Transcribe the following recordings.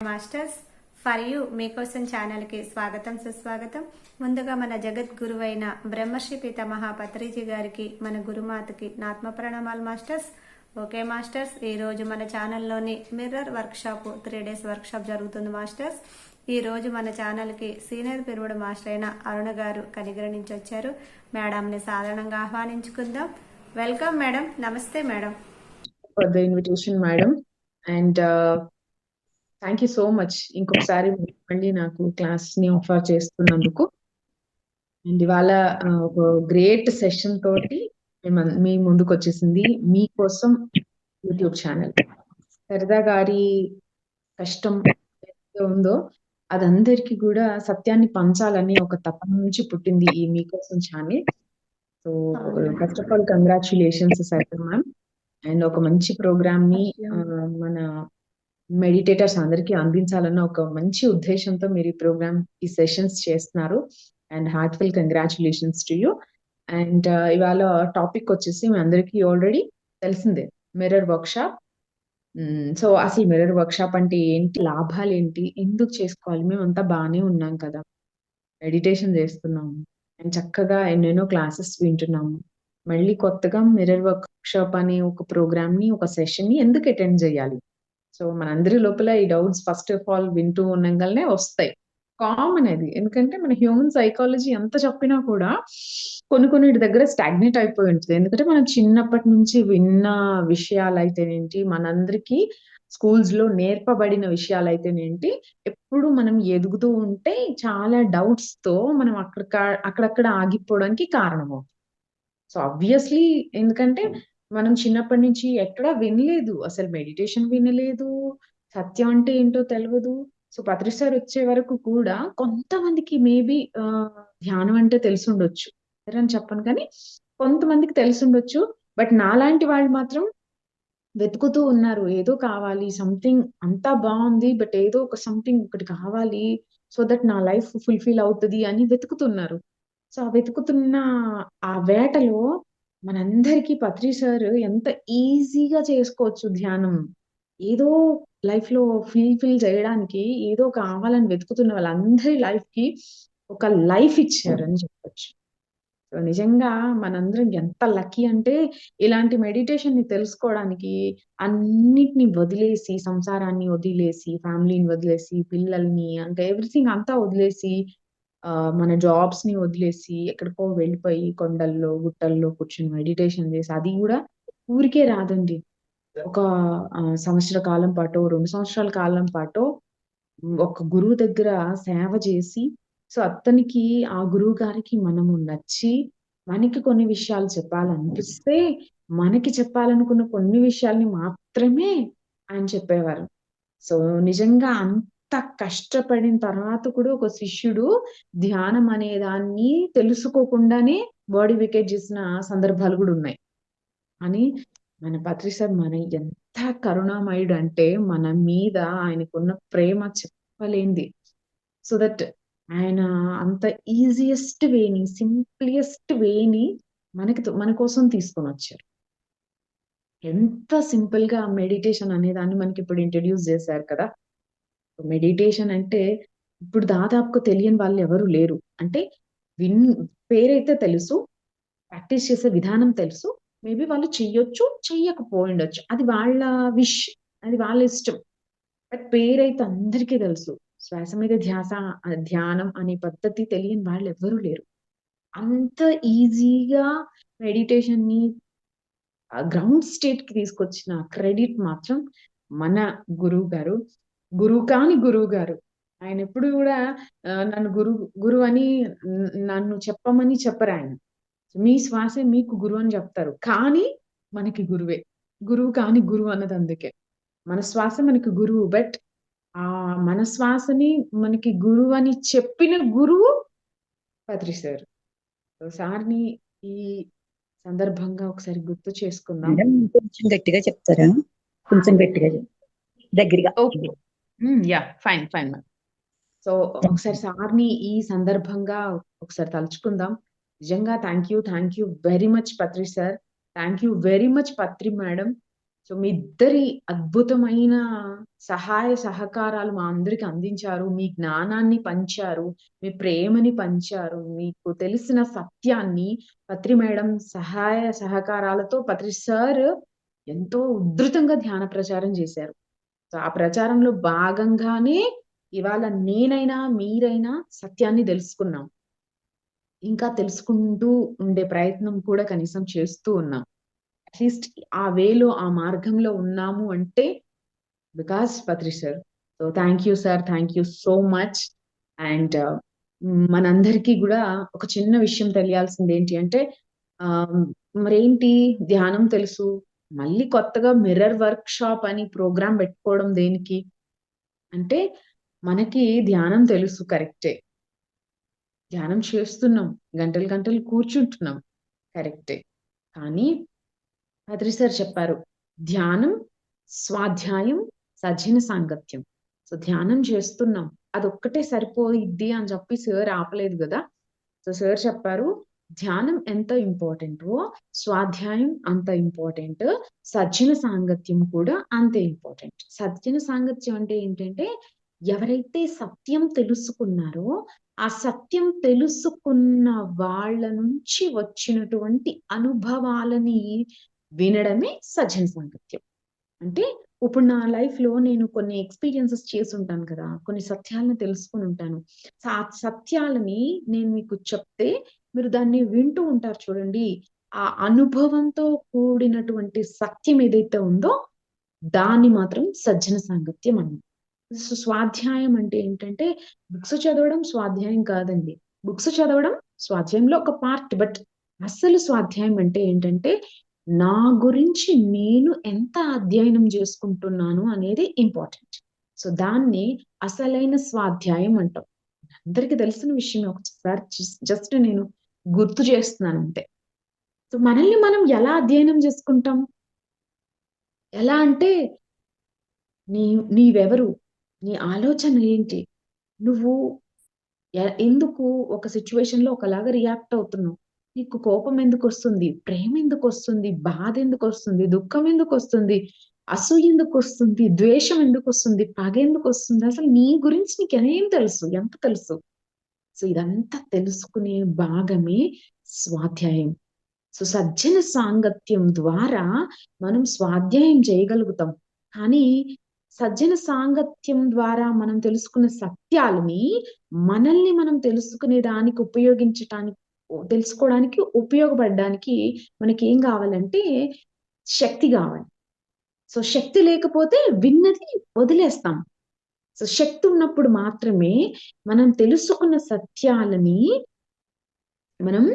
Masters for you మీకోసం ఛానల్కి స్వాగతం సుస్వాగతం. ముందుగా మన జగద్గురువైన బ్రహ్మర్షి పితామహ పత్రిజీ గారికి, మన గురుమాతకి నాత్మ ప్రణామాలు మాస్టర్స్. ఓకే మాస్టర్స్, ఈరోజు మన ఛానల్లోని మిర్రర్ వర్క్షాప్ 3 days వర్క్షాప్ జరుగుతుంది మాస్టర్స్. ఈరోజు మన ఛానల్కి సీనియర్ పిరమిడ్ మాస్టర్ అయిన అరుణ గారు కనిగిరి నుంచి వచ్చారు. మేడంని సాధారణంగా ఆహ్వానించుకుందాం. Welcome madam. నమస్తే మేడం. For the invitation, madam, and thank you so much ఇంకొకసారి మళ్ళీ నాకు క్లాస్ ని ఆఫర్ చేస్తున్నందుకు. అండ్ ఇవాళ ఒక గ్రేట్ సెషన్ తోటి మీ ముందుకు వచ్చేసింది మీకోసం యూట్యూబ్ ఛానల్. సరదా గారి కష్టం ఏదైతే ఉందో అదందరికీ కూడా సత్యాన్ని పంచాలని ఒక తపన నుంచి పుట్టింది ఈ మీకోసం channel. So first of all congratulations సైతం మ్యామ్. అండ్ ఒక మంచి ప్రోగ్రామ్ ని మన మెడిటేటర్స్ అందరికీ అందించాలన్న ఒక మంచి ఉద్దేశంతో మీరు ఈ ప్రోగ్రామ్ ఈ సెషన్స్ చేస్తున్నారు. And heartful congratulations to you. And ఇవాళ టాపిక్ వచ్చేసి మీ అందరికీ ఆల్రెడీ తెలిసిందే, మిర్రర్ వర్క్షాప్. సో అసలు మిర్రర్ వర్క్షాప్ అంటే ఏంటి, లాభాలు ఏంటి, ఎందుకు చేసుకోవాలి, మేమంతా బాగానే ఉన్నాం కదా, మెడిటేషన్ చేస్తున్నాము అండ్ చక్కగా ఎన్నెన్నో క్లాసెస్ వింటున్నాము, మళ్ళీ కొత్తగా మిర్రర్ వర్క్షాప్ అనే ఒక ప్రోగ్రామ్ ని ఒక సెషన్ ని ఎందుకు అటెండ్ చేయాలి? సో మనందరి లోపల ఈ డౌట్స్ ఫస్ట్ ఆఫ్ ఆల్ వింటూ ఉండగానే వస్తాయి. కామన్ అది, ఎందుకంటే మన హ్యూమన్ సైకాలజీ ఎంత చెప్పినా కూడా కొన్ని దగ్గర స్టాగ్నేట్ అయిపోయి ఉంటుంది. ఎందుకంటే మనం చిన్నప్పటి నుంచి విన్న విషయాలు అయితేనేంటి, మనందరికీ స్కూల్స్ లో నేర్పబడిన విషయాలు అయితేనేంటి, ఎప్పుడు మనం ఎదుగుతూ ఉంటే చాలా డౌట్స్ తో మనం అక్కడక్కడ ఆగిపోవడానికి కారణం. సో ఆబ్వియస్లీ, ఎందుకంటే మనం చిన్నప్పటి నుంచి ఎక్కడా వినలేదు, అసలు మెడిటేషన్ వినలేదు, సత్యం అంటే ఏంటో తెలియదు. సో పత్రి సార్ వచ్చే వరకు కూడా కొంతమందికి మేబీ ధ్యానం అంటే తెలిసి ఉండొచ్చు అని చెప్పను, కానీ కొంతమందికి తెలిసి ఉండొచ్చు. బట్ నాలాంటి వాళ్ళు మాత్రం వెతుకుతూ ఉన్నారు, ఏదో కావాలి, సంథింగ్ అంతా బాగుంది బట్ ఏదో ఒక సంథింగ్ ఒకటి కావాలి, సో దట్ నా లైఫ్ ఫుల్ఫిల్ అవుతుంది అని వెతుకుతున్నారు. సో ఆ వెతుకుతున్న ఆ వేటలో మనందరికీ పత్రి సార్ ఎంత ఈజీగా చేసుకోవచ్చు ధ్యానం, ఏదో లైఫ్ లో ఫుల్ఫిల్ చేయడానికి ఏదో కావాలని వెతుకుతున్న వాళ్ళందరి లైఫ్ కి ఒక లైఫ్ ఇచ్చారని చెప్పొచ్చు. సో నిజంగా మనందరం ఎంత లక్కీ అంటే ఇలాంటి మెడిటేషన్ ని తెలుసుకోవడానికి అన్నిటిని వదిలేసి, సంసారాన్ని వదిలేసి, ఫ్యామిలీని వదిలేసి, పిల్లల్ని అంటే ఎవ్రీథింగ్ అంతా వదిలేసి, మన జాబ్స్ ని వదిలేసి ఎక్కడికో వెళ్ళిపోయి కొండల్లో గుట్టల్లో కూర్చొని మెడిటేషన్ చేసి, అది కూడా ఊరికే రాదండి. ఒక సంవత్సర కాలం పాటు, 2 సంవత్సరాల కాలం పాటు ఒక గురువు దగ్గర సేవ చేసి, సో అతనికి ఆ గురువు గారికి మనము నచ్చి, మనకి కొన్ని విషయాలు చెప్పాలనిపిస్తే, మనకి చెప్పాలనుకున్న కొన్ని విషయాల్ని మాత్రమే ఆయన చెప్పేవారు. సో నిజంగా అంత కష్టపడిన తర్వాత కూడా ఒక శిష్యుడు ధ్యానం అనే దాన్ని తెలుసుకోకుండానే బాడీ వికెట్ చేసిన సందర్భాలు కూడా ఉన్నాయి. అని మన పత్రి సార్ మన ఎంత కరుణామయుడు అంటే మన మీద ఆయనకున్న ప్రేమ చెప్పలేంది. సో దట్ ఆయన అంత ఈజియెస్ట్ వేని, సింప్లియస్ట్ వేని మన కోసం తీసుకొని వచ్చారు. ఎంత సింపుల్ గా మెడిటేషన్ అనే దాన్ని మనకి ఇప్పుడు ఇంట్రడ్యూస్ చేశారు కదా. మెడిటేషన్ అంటే ఇప్పుడు దాదాపుగా తెలియని వాళ్ళు ఎవరు లేరు. అంటే పేరైతే తెలుసు, ప్రాక్టీస్ చేసే విధానం తెలుసు, మేబీ వాళ్ళు చెయ్యొచ్చు, చెయ్యకపోయిండొచ్చు, అది వాళ్ళ విష్, అది వాళ్ళ ఇష్టం. బట్ పేరైతే అందరికీ తెలుసు. శ్వాస మీద ధ్యాస, ధ్యానం అనే పద్ధతి తెలియని వాళ్ళు ఎవ్వరూ లేరు. అంత ఈజీగా మెడిటేషన్ ని గ్రౌండ్ స్టేట్ కి తీసుకొచ్చిన క్రెడిట్ మాత్రం మన గురువు గారు, గురువు గారు. ఆయన ఎప్పుడు కూడా నన్ను గురువు అని నన్ను చెప్పమని చెప్పరు ఆయన. మీ శ్వాసే మీకు గురువు అని చెప్తారు, కానీ మనకి గురువే గురువు, కానీ గురువు అన్నది అందుకే. మన శ్వాస మనకి గురువు, బట్ ఆ మన శ్వాసని మనకి గురువు అని చెప్పిన గురువు పత్రి సార్. సార్ని ఈ సందర్భంగా ఒకసారి గుర్తు చేసుకుందాం. కొంచెం గట్టిగా చెప్తారా? కొంచెం గట్టిగా దగ్గరగా. Okay, ya, fine fine ma'am. So ఒకసారి సార్ని ఈ సందర్భంగా ఒకసారి తలుచుకుందాం. నిజంగా thank you very much Patri sir, thank you very much Patri madam. So మీ ఇద్దరి అద్భుతమైన సహాయ సహకారాలు మా అందరికి అందించారు. మీ జ్ఞానాన్ని పంచారు, మీ ప్రేమని పంచారు, మీకు తెలిసిన సత్యాన్ని పత్రి మేడం సహాయ సహకారాలతో పత్రి సార్ ఎంతో ఉధృతంగా ధ్యాన ప్రచారం చేశారు. సో ఆ ప్రచారంలో భాగంగానే ఇవాళ నేనైనా మీరైనా సత్యాన్ని తెలుసుకున్నాం. ఇంకా తెలుసుకుంటూ ఉండే ప్రయత్నం కూడా కనీసం చేస్తూ ఉన్నాం. అట్లీస్ట్ ఆ వేలో ఆ మార్గంలో ఉన్నాము అంటే because Patri sir. So thank you sir, thank you so much. And మనందరికీ కూడా ఒక చిన్న విషయం తెలియాల్సింది ఏంటి అంటే మరేంటి ధ్యానం తెలుసు, మళ్ళీ కొత్తగా మిర్రర్ వర్క్ షాప్ అని ప్రోగ్రామ్ పెట్టుకోవడం దేనికి అంటే, మనకి ధ్యానం తెలుసు కరెక్టే, ధ్యానం చేస్తున్నాం, గంటలు గంటలు కూర్చుంటున్నాం కరెక్టే. కానీ పత్రి సార్ చెప్పారు, ధ్యానం, స్వాధ్యాయం, సజ్జన సాంగత్యం. సో ధ్యానం చేస్తున్నాం, అదొక్కటే సరిపోయిద్ది అని చెప్పి సార్ ఆపలేదు కదా. సో సార్ చెప్పారు, ధ్యానం ఎంత ఇంపార్టెంటో స్వాధ్యాయం అంత ఇంపార్టెంట్, సజ్జన సాంగత్యం కూడా అంతే ఇంపార్టెంట్. సజ్జన సాంగత్యం అంటే ఏంటంటే, ఎవరైతే సత్యం తెలుసుకున్నారో ఆ సత్యం తెలుసుకున్న వాళ్ళ నుంచి వచ్చినటువంటి అనుభవాలని వినడమే సజ్జన సాంగత్యం. అంటే ఇప్పుడు నా లైఫ్ లో నేను కొన్ని ఎక్స్పీరియన్సెస్ చేసి ఉంటాను కదా, కొన్ని సత్యాలను తెలుసుకుని ఉంటాను. ఆ సత్యాలని నేను మీకు చెప్తే మీరు దాన్ని వింటూ ఉంటారు చూడండి, ఆ అనుభవంతో కూడినటువంటి సత్యం ఏదైతే ఉందో దాన్ని మాత్రం సజ్జన సాంగత్యం అన్నమాట. స్వాధ్యాయం అంటే ఏంటంటే, బుక్స్ చదవడం స్వాధ్యాయం కాదండి. బుక్స్ చదవడం స్వాధ్యాయంలో ఒక పార్ట్. బట్ అసలు స్వాధ్యాయం అంటే ఏంటంటే, నా గురించి నేను ఎంత అధ్యయనం చేసుకుంటున్నాను అనేది ఇంపార్టెంట్. సో దాన్ని అసలైన స్వాధ్యాయం అంటాం. అందరికీ తెలిసిన విషయమే, ఒకసారి జస్ట్ నేను గుర్తు చేస్తున్నాను అంతే. సో మనల్ని మనం ఎలా అధ్యయనం చేసుకుంటాం? ఎలా అంటే, నీవెవరు, నీ ఆలోచన ఏంటి, నువ్వు ఎందుకు ఒక సిచ్యువేషన్ లో ఒకలాగా రియాక్ట్ అవుతున్నావు, నీకు కోపం ఎందుకు వస్తుంది, ప్రేమ ఎందుకు వస్తుంది, బాధ ఎందుకు వస్తుంది, దుఃఖం ఎందుకు వస్తుంది, అసూయ ఎందుకు వస్తుంది, ద్వేషం ఎందుకు వస్తుంది, పగ ఎందుకు వస్తుంది, అసలు నీ గురించి నీకేం తెలుసు, ఎంత తెలుసు. సో ఇదంతా తెలుసుకునే భాగమే స్వాధ్యాయం. సో సజ్జన సాంగత్యం ద్వారా మనం స్వాధ్యాయం చేయగలుగుతాం. కానీ సజ్జన సాంగత్యం ద్వారా మనం తెలుసుకున్న సత్యాలని మనల్ని మనం తెలుసుకునే దానికి తెలుసుకోవడానికి ఉపయోగపడడానికి మనకి ఏం కావాలంటే శక్తి కావాలి. సో శక్తి లేకపోతే విన్నది వదిలేస్తాం. సో శక్తి ఉన్నప్పుడు మాత్రమే మనం తెలుసుకున్న సత్యాలని మనం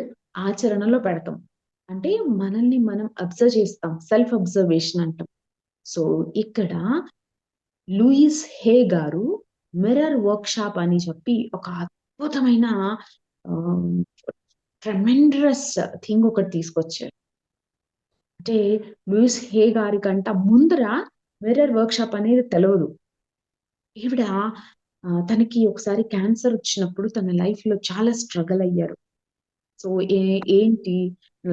ఆచరణలో పెడతాం. అంటే మనల్ని మనం అబ్జర్వ్ చేస్తాం, సెల్ఫ్ అబ్జర్వేషన్ అంటాం. సో ఇక్కడ లూయిస్ హే గారు మిర్రర్ వర్క్ షాప్ అని చెప్పి ఒక అద్భుతమైన ట్రెమెండరస్ థింగ్ ఒకటి తీసుకొచ్చారు. అంటే లూయిస్ హే గారి కంట ముందర మిర్రర్ వర్క్ షాప్ అనేది తెలియదు. ఈవిడ తనకి ఒకసారి క్యాన్సర్ వచ్చినప్పుడు తన లైఫ్ లో చాలా స్ట్రగల్ అయ్యారు. సో ఏంటి,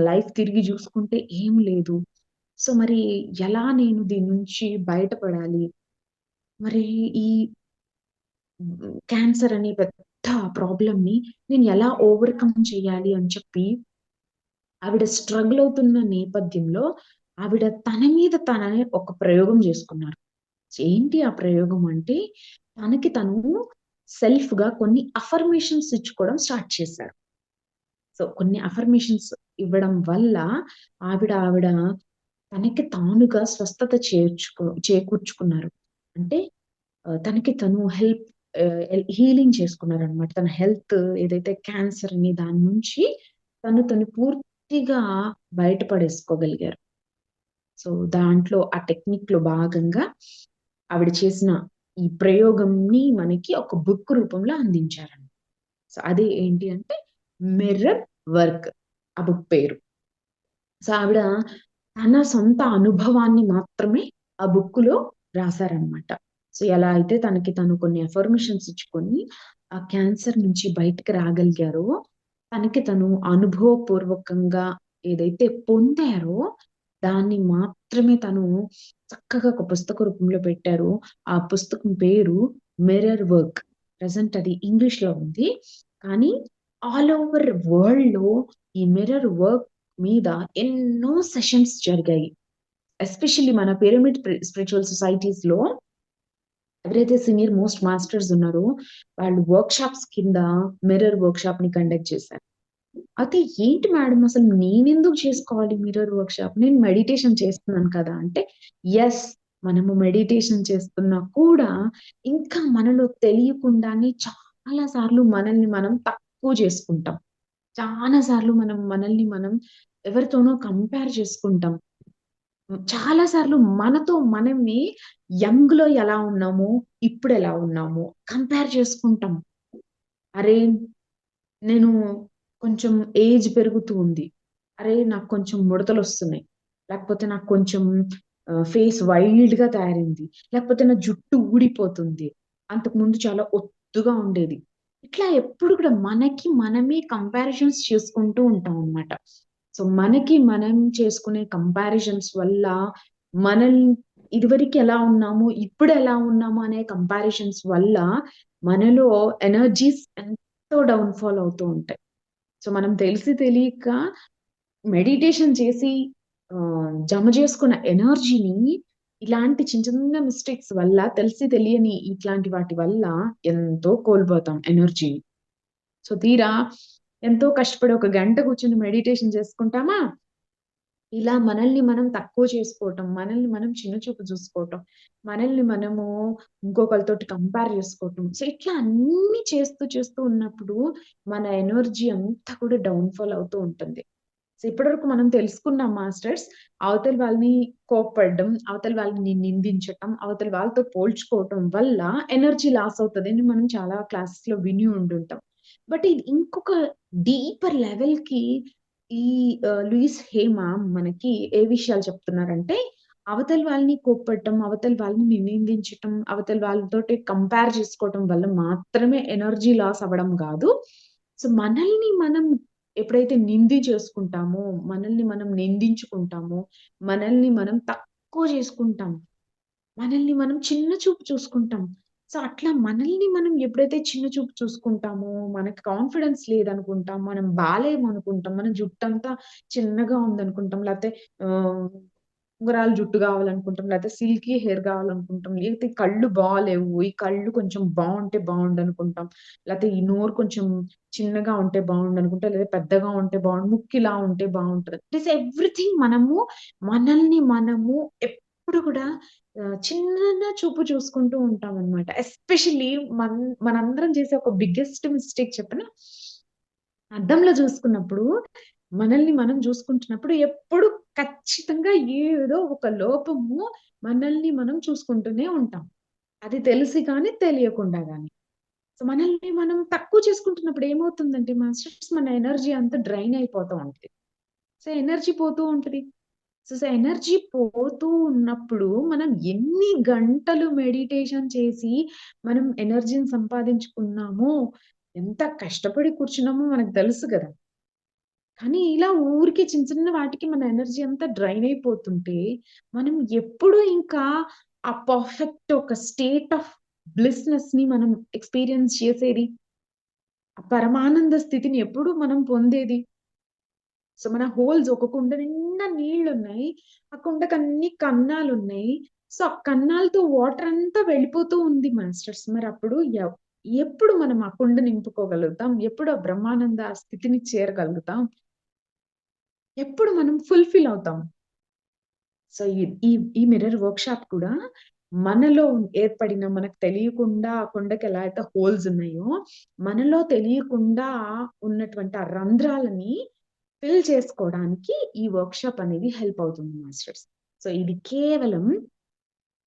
లైఫ్ తిరిగి చూసుకుంటే ఏం లేదు. సో మరి ఎలా నేను దీని నుంచి బయటపడాలి, మరి ఈ క్యాన్సర్ అనే పెద్ద ప్రాబ్లమ్ ని నేను ఎలా ఓవర్కమ్ చేయాలి అని చెప్పి ఆవిడ స్ట్రగుల్ అవుతున్న నేపథ్యంలో ఆవిడ తన మీద తననే ఒక ప్రయోగం చేసుకున్నారు. ఏంటి ఆ ప్రయోగం అంటే, తనకి తను సెల్ఫ్ గా కొన్ని అఫర్మేషన్స్ ఇచ్చుకోవడం స్టార్ట్ చేశారు. సో కొన్ని అఫర్మేషన్స్ ఇవ్వడం వల్ల ఆవిడ తనకి తానుగా స్వస్థత చేకూర్చుకున్నారు. అంటే తనకి తను హీలింగ్ చేసుకున్నారు అనమాట. తన హెల్త్ ఏదైతే క్యాన్సర్ అని దాని నుంచి తను పూర్తిగా బయటపడేసుకోగలిగారు. సో దాంట్లో ఆ టెక్నిక్ లో భాగంగా ఆవిడ చేసిన ఈ ప్రయోగంని మనకి ఒక బుక్ రూపంలో అందించారండి. సో అదే ఏంటి అంటే మిర్రర్ వర్క్, ఆ బుక్ పేరు. సో ఆవిడ తన సొంత అనుభవాన్ని మాత్రమే ఆ బుక్ లో రాశారనమాట. సో ఎలా అయితే తనకి తను కొన్ని అఫర్మేషన్స్ ఇచ్చుకొని ఆ క్యాన్సర్ నుంచి బయటకు రాగలిగారో, తనకి తను అనుభవపూర్వకంగా ఏదైతే పొందారో దాన్ని మాత్రమే తను చక్కగా ఒక పుస్తక రూపంలో పెట్టారు. ఆ పుస్తకం పేరు 'మిర్రర్ వర్క్'. ప్రెజెంట్ అది ఇంగ్లీష్‌లో ఉంది. కానీ ఆల్ ఓవర్ వరల్డ్‌లో ఈ మిర్రర్ వర్క్ మీద ఎన్నో సెషన్స్ జరిగాయి. ఎస్పెషల్లీ మన పిరమిడ్ స్పిరిచువల్ సొసైటీస్‌లో ఎవరైతే సీనియర్ మోస్ట్ మాస్టర్స్ ఉన్నారో వాళ్ళు వర్క్‌షాప్స్ కింద మిర్రర్ వర్క్‌షాప్‌ని కండక్ట్ చేశారు. అయితే ఏంటి మేడం అసలు నేనెందుకు చేసుకోవాలి మిర్రర్ వర్క్‌షాప్? నేను మెడిటేషన్ చేస్తున్నాను కదా! అంటే యెస్. మనము మెడిటేషన్ చేస్తున్నా కూడా ఇంకా మనలో తెలియకుండానే చాలా సార్లు మనల్ని మనం తక్కువ చేసుకుంటాం. చాలా సార్లు మనం మనల్ని మనం ఎవరితోనో కంపేర్ చేసుకుంటాం. చాలా సార్లు మనతో మనమే యంగ్‌లో ఎలా ఉన్నామో, ఇప్పుడెలా ఉన్నామో కంపేర్ చేసుకుంటాం. అరే! నేను కొంచెం ఏజ్ పెరుగుతూ ఉంది. అరే! నాకు కొంచెం ముడతలొస్తున్నాయి. లేకపోతే నాకు కొంచెం ఫేస్ వైల్డ్‌గా తయారైంది. లేకపోతే నా జుట్టు ఊడిపోతుంది. అంతకుముందు చాలా ఒత్తుగా ఉండేది. ఇట్లా ఎప్పుడు కూడా మనకి మనమే కంపారిజన్స్ చేసుకుంటూ ఉంటామనమాట. సో, మనకి మనం చేసుకునే కంపారిజన్స్ వల్ల మనల్ని ఇదివరకు ఎలా ఉన్నాము, ఇప్పుడు ఎలా ఉన్నాము అనే కంపారిజన్స్ వల్ల మనలో ఎనర్జీస్ ఎంతో డౌన్ ఫాల్ అవుతూ ఉంటాయి. సో, మనం తెలిసి తెలియక మెడిటేషన్ చేసి జమ చేసుకున్న ఎనర్జీని ఇలాంటి చిన్న చిన్న మిస్టేక్స్ వల్ల తెలిసి తెలియని ఇట్లాంటి వాటి వల్ల ఎంతో కోల్పోతాం ఎనర్జీని. సో, తీరా ఎంతో కష్టపడి ఒక గంట కూర్చొని మెడిటేషన్ చేసుకుంటామా, ఇలా మనల్ని మనం తక్కువ చేసుకోవటం, మనల్ని మనం చిన్న చూపు చూసుకోవటం, మనల్ని మనము ఇంకొకళ్ళతోటి కంపేర్ చేసుకోవటం. సో, ఇట్లా అన్నీ చేస్తూ చేస్తూ ఉన్నప్పుడు మన ఎనర్జీ అంతా కూడా డౌన్ ఫాల్ అవుతూ ఉంటుంది. సో, ఇప్పటివరకు మనం తెలుసుకున్నాం మాస్టర్స్. అవతలి వాళ్ళని కోప్పడడం, అవతలి వాళ్ళని నిందించటం, అవతలి వాళ్ళతో పోల్చుకోవటం వల్ల ఎనర్జీ లాస్ అవుతదని మనం చాలా క్లాసెస్‌లో విని ఉండుంటాం. బట్ ఇది ఇంకొక డీపర్ లెవెల్‌కి ఈ లూయిస్ హేమ మనకి ఏ విషయాలు చెప్తున్నారంటే, అవతలి వాళ్ళని కోప్పడటం, అవతలి వాళ్ళని నిందించటం, అవతలి వాళ్ళతోటి కంపేర్ చేసుకోవటం వల్ల మాత్రమే ఎనర్జీ లాస్ అవ్వడం గాదు. సో, మనల్ని మనం ఎప్పుడైతే చేసుకుంటామో, మనల్ని మనం నిందించుకుంటామో, మనల్ని మనం తక్కువ చేసుకుంటాం. మనల్ని మనం చిన్న చూపు చూసుకుంటాం. సో, అట్లా మనల్ని మనం ఎప్పుడైతే చిన్న చూపు చూసుకుంటామో, మనకి కాన్ఫిడెన్స్ లేదనుకుంటాం, మనం బాలేమనుకుంటాం, మన జుట్టంతా చిన్నగా ఉందనుకుంటాం, లేతే ఆహ్, ఉంగరాలు జుట్టు గావాలనుకుంటాం, లేతే సిల్కీ హెయిర్ గావాలనుకుంటాం, లేతే కళ్ళు బాలేవు, ఈ కళ్ళు కొంచెం బావుంటే బావుండనుకుంటాం, లేతే ఈ నోరు కొంచెం చిన్నగా ఉంటే బావుండనుకుంటాం, లేదా పెద్దగా ఉంటే బావుండు, ముక్కిలా ఉంటే బావుంటది. ఇట్ ఈస్ ఎవ్రీథింగ్ మనము మనల్ని మనము ఎప్పుడు గూడా చిన్న చూపు చూసుకుంటూ ఉంటామనమాట. ఎస్పెషల్లీ మనందరం చేసే ఒక బిగ్గెస్ట్ మిస్టేక్ చెప్పనా? అద్దంలో చూసుకున్నప్పుడు, మనల్ని మనం చూసుకుంటున్నప్పుడు ఎప్పుడు ఖచ్చితంగా ఏదో ఒక లోపము మనల్ని మనం చూసుకుంటూనే ఉంటాం. అది తెలిసి గాని, తెలియకుండా గాని. సో, మనల్ని మనం తక్కువ చేసుకుంటున్నప్పుడు ఏమవుతుందంటే మాస్టర్స్ మన ఎనర్జీ అంతా డ్రైన్ అయిపోతూ ఉంటది. సో, ఎనర్జీ పోతూ ఉంటది. సో, ఎనర్జీ పోతూ ఉన్నప్పుడు మనం ఎన్ని గంటలు మెడిటేషన్ చేసి మనం ఎనర్జీని సంపాదించుకున్నామో, ఎంత కష్టపడి కూర్చున్నామో మనకు తెలుసు గదా! కానీ ఇలా ఊరికే చిన్న చిన్న వాటికి మన ఎనర్జీ అంతా డ్రైన్ అయిపోతుంటే, మనం ఎప్పుడు ఇంకా ఆ పర్ఫెక్ట్ ఒక స్టేట్ ఆఫ్ బ్లిస్‌నెస్‌ని మనం ఎక్స్‌పీరియన్స్ చేసేది? ఆ పరమానంద స్థితిని ఎప్పుడు మనం పొందేది? సో, మన హోల్స్ ఒక కుండ నిండా నీళ్లున్నాయి. ఆ కుండకన్ని కన్నాలున్నాయి. సో, ఆ కన్నాలతో వాటర్ అంతా వెళ్ళిపోతూ ఉంది మాస్టర్స్. మరప్పుడు ఎప్పుడు మనం ఆ కుండ నింపుకోగలుగుతాం? ఎప్పుడు ఆ బ్రహ్మానంద స్థితిని చేరగలుగుతాం? ఎప్పుడు మనం ఫుల్‌ఫిల్ అవుతాం? సో, ఈ ఈ ఈ మిర్రర్ వర్క్‌షాప్ కూడా మనలో ఏర్పడిన మనకు తెలియకుండా ఆ కుండకి ఎలా అయితే హోల్స్ ఉన్నాయో, మనలో తెలియకుండా ఉన్నటువంటి ఆ రంధ్రాలని ఫిల్ చేసుకోవడానికి ఈ వర్క్‌షాప్ అనేది హెల్ప్ అవుతుంది మాస్టర్స్. సో, ఇది కేవలం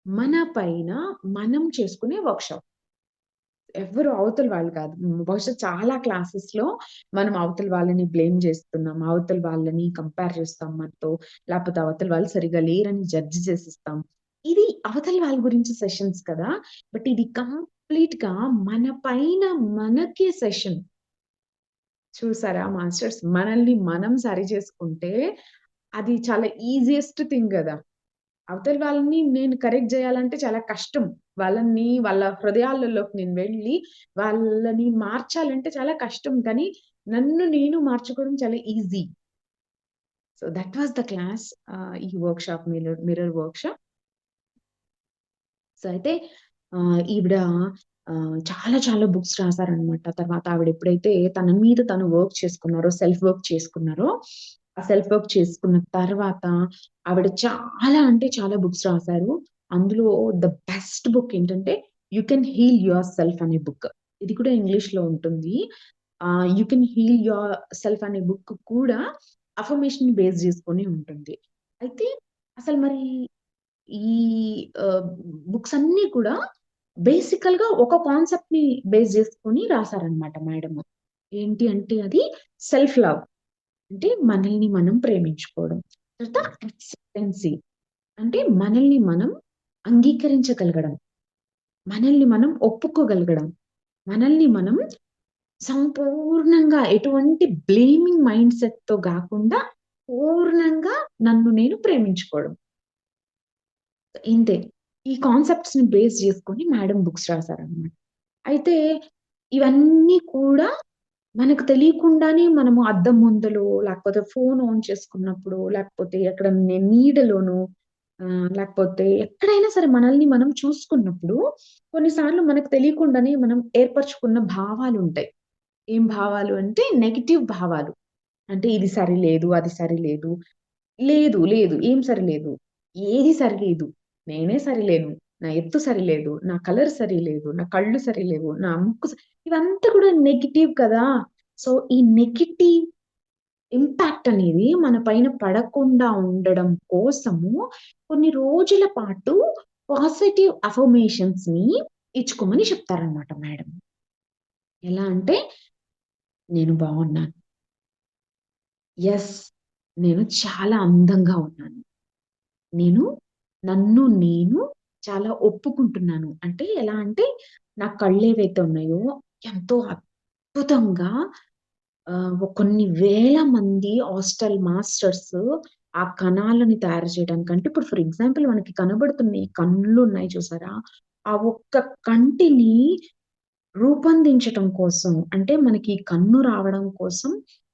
మన పైన మనం చేసుకునే వర్క్‌షాప్. ఎవ్వరు అవతల వాళ్ళు కాదు. బహుశా చాలా క్లాసెస్‌లో మనం అవతల వాళ్ళని బ్లేమ్ జేస్తున్నాం. అవతల వాళ్ళని కంపేర్ చేస్తాం మనతో. లేపోతే అవతల వాళ్ళు సరిగ్గా లేరని జడ్జ్ చేసేస్తాం. ఇది అవతల వాళ్ళ గురించి సెషన్స్ కదా! బట్ ఇది కంప్లీట్‌గా మన పైన మనకే సెషన్. చూసారా మాస్టర్స్? మనల్ని మనం సరి చేసుకుంటే అది చాలా ఈజియెస్ట్ థింగ్ గదా! అవతల వాళ్ళని నేను కరెక్ట్ జేయాలంటే చాలా కష్టం. వాళ్ళ హృదయాలలోకి నేను వెళ్ళి, వాళ్ళని మార్చాలంటే చాలా కష్టం. కానీ నన్ను నేను మార్చుకోవడం చాలా easy. So, that was the class ఈ వర్క్‌షాప్ మిర్రర్ వర్క్‌షాప్. సో, అయితే ఈవిడ చాలా చాలా బుక్స్ రాసారనమాట. తర్వాత ఆవిడ ఎప్పుడైతే తన మీద తను వర్క్ చేసుకున్నారో, సెల్ఫ్ వర్క్ చేసుకున్నారో, ఆ సెల్ఫ్ వర్క్ చేసుకున్న తర్వాత ఆవిడ చాలా అంటే చాలా బుక్స్ రాసారు. అందులో ద బెస్ట్ బుక్ ఏంటంటే 'you can heal yourself' అనే బుక్. ఇది కూడా ఇంగ్లీష్‌లో ఉంటుంది. 'You can heal yourself' అనే బుక్ కూడా అఫర్మేషన్‌ని బేస్ చేసుకొని ఉంటుంది. అయితే అసలు మరి ఈ ఆహ్, బుక్స్ అన్నీ కూడా బేసికల్‌గా ఒక కాన్సెప్ట్‌ని బేస్ చేసుకొని రాసారనమాట మేడము. ఏంటి అంటే అది సెల్ఫ్ లవ్. అంటే మనల్ని మనం ప్రేమించుకోవడం. తర్వాత యాక్సెప్టెన్సీ అంటే మనల్ని మనం అంగీకరించగలగడం. మనల్ని మనం ఒప్పుకోగలగడం. మనల్ని మనం సంపూర్ణంగా ఎటువంటి బ్లేమింగ్ మైండ్ సెట్‌తో గాకుండా పూర్ణంగా నన్ను నేను ప్రేమించుకోవడం. ఇంతే. ఈ కాన్సెప్ట్స్‌ని బేస్ చేసుకొని మేడం బుక్స్ రాసారనమాట. అయితే ఇవన్నీ కూడా మనకు తెలియకుండానే మనము అద్దం ముందలో, లేకపోతే ఫోన్ ఆన్ చేసుకున్నప్పుడు, లేకపోతే ఎక్కడన్నా నీడలోనో లేకపోతే ఎక్కడైనా సరే మనల్ని మనం చూసుకున్నప్పుడు కొన్నిసార్లు మనకు తెలియకుండానే మనం ఏర్పరచుకున్న భావాలుంటాయి. ఏం భావాలు అంటే నెగెటివ్ భావాలు. అంటే ఇది సరిలేదు, అది సరిలేదు. లేదు. లేదు. ఏం సరిలేదు. ఏది సరిలేదు. నేనే సరిలేను. నా ఎత్తు సరిలేదు. నా కలర్ సరిలేదు. నా కళ్ళు సరిలేవు. నా ముక్కు ఇవంతా కూడా నెగెటివ్ కదా! సో, ఈ నెగెటివ్ ఇంపాక్ట్ అనేది మన పైన పడకుండా ఉండడం కోసము కొన్ని రోజుల పాటు పాజిటివ్ అఫర్మేషన్స్‌ని ఇచ్చుకోమని చెప్తారనమాట మేడం. ఎలా అంటే నేను బావున్నాను. యెస్. నేను చాలా అందంగా ఉన్నాను. నేను నన్ను నేను చాలా ఒప్పుకుంటున్నాను. అంటే ఎలా అంటే నా కళ్ళేవైతే ఉన్నాయో ఎంతో అద్భుతంగా కొన్ని వేల మంది హాస్టల్ మాస్టర్స్ ఆ కణాలని తయారు చేయడానికి అంటే ఇప్పుడు ఫర్ ఎగ్జాంపుల్ మనకి కనబడుతున్న ఈ కళ్ళున్నాయి చూసారా? ఆ ఒక్క కంటిని రూపొందించటం కోసం అంటే మనకి కన్ను రావడం కోసం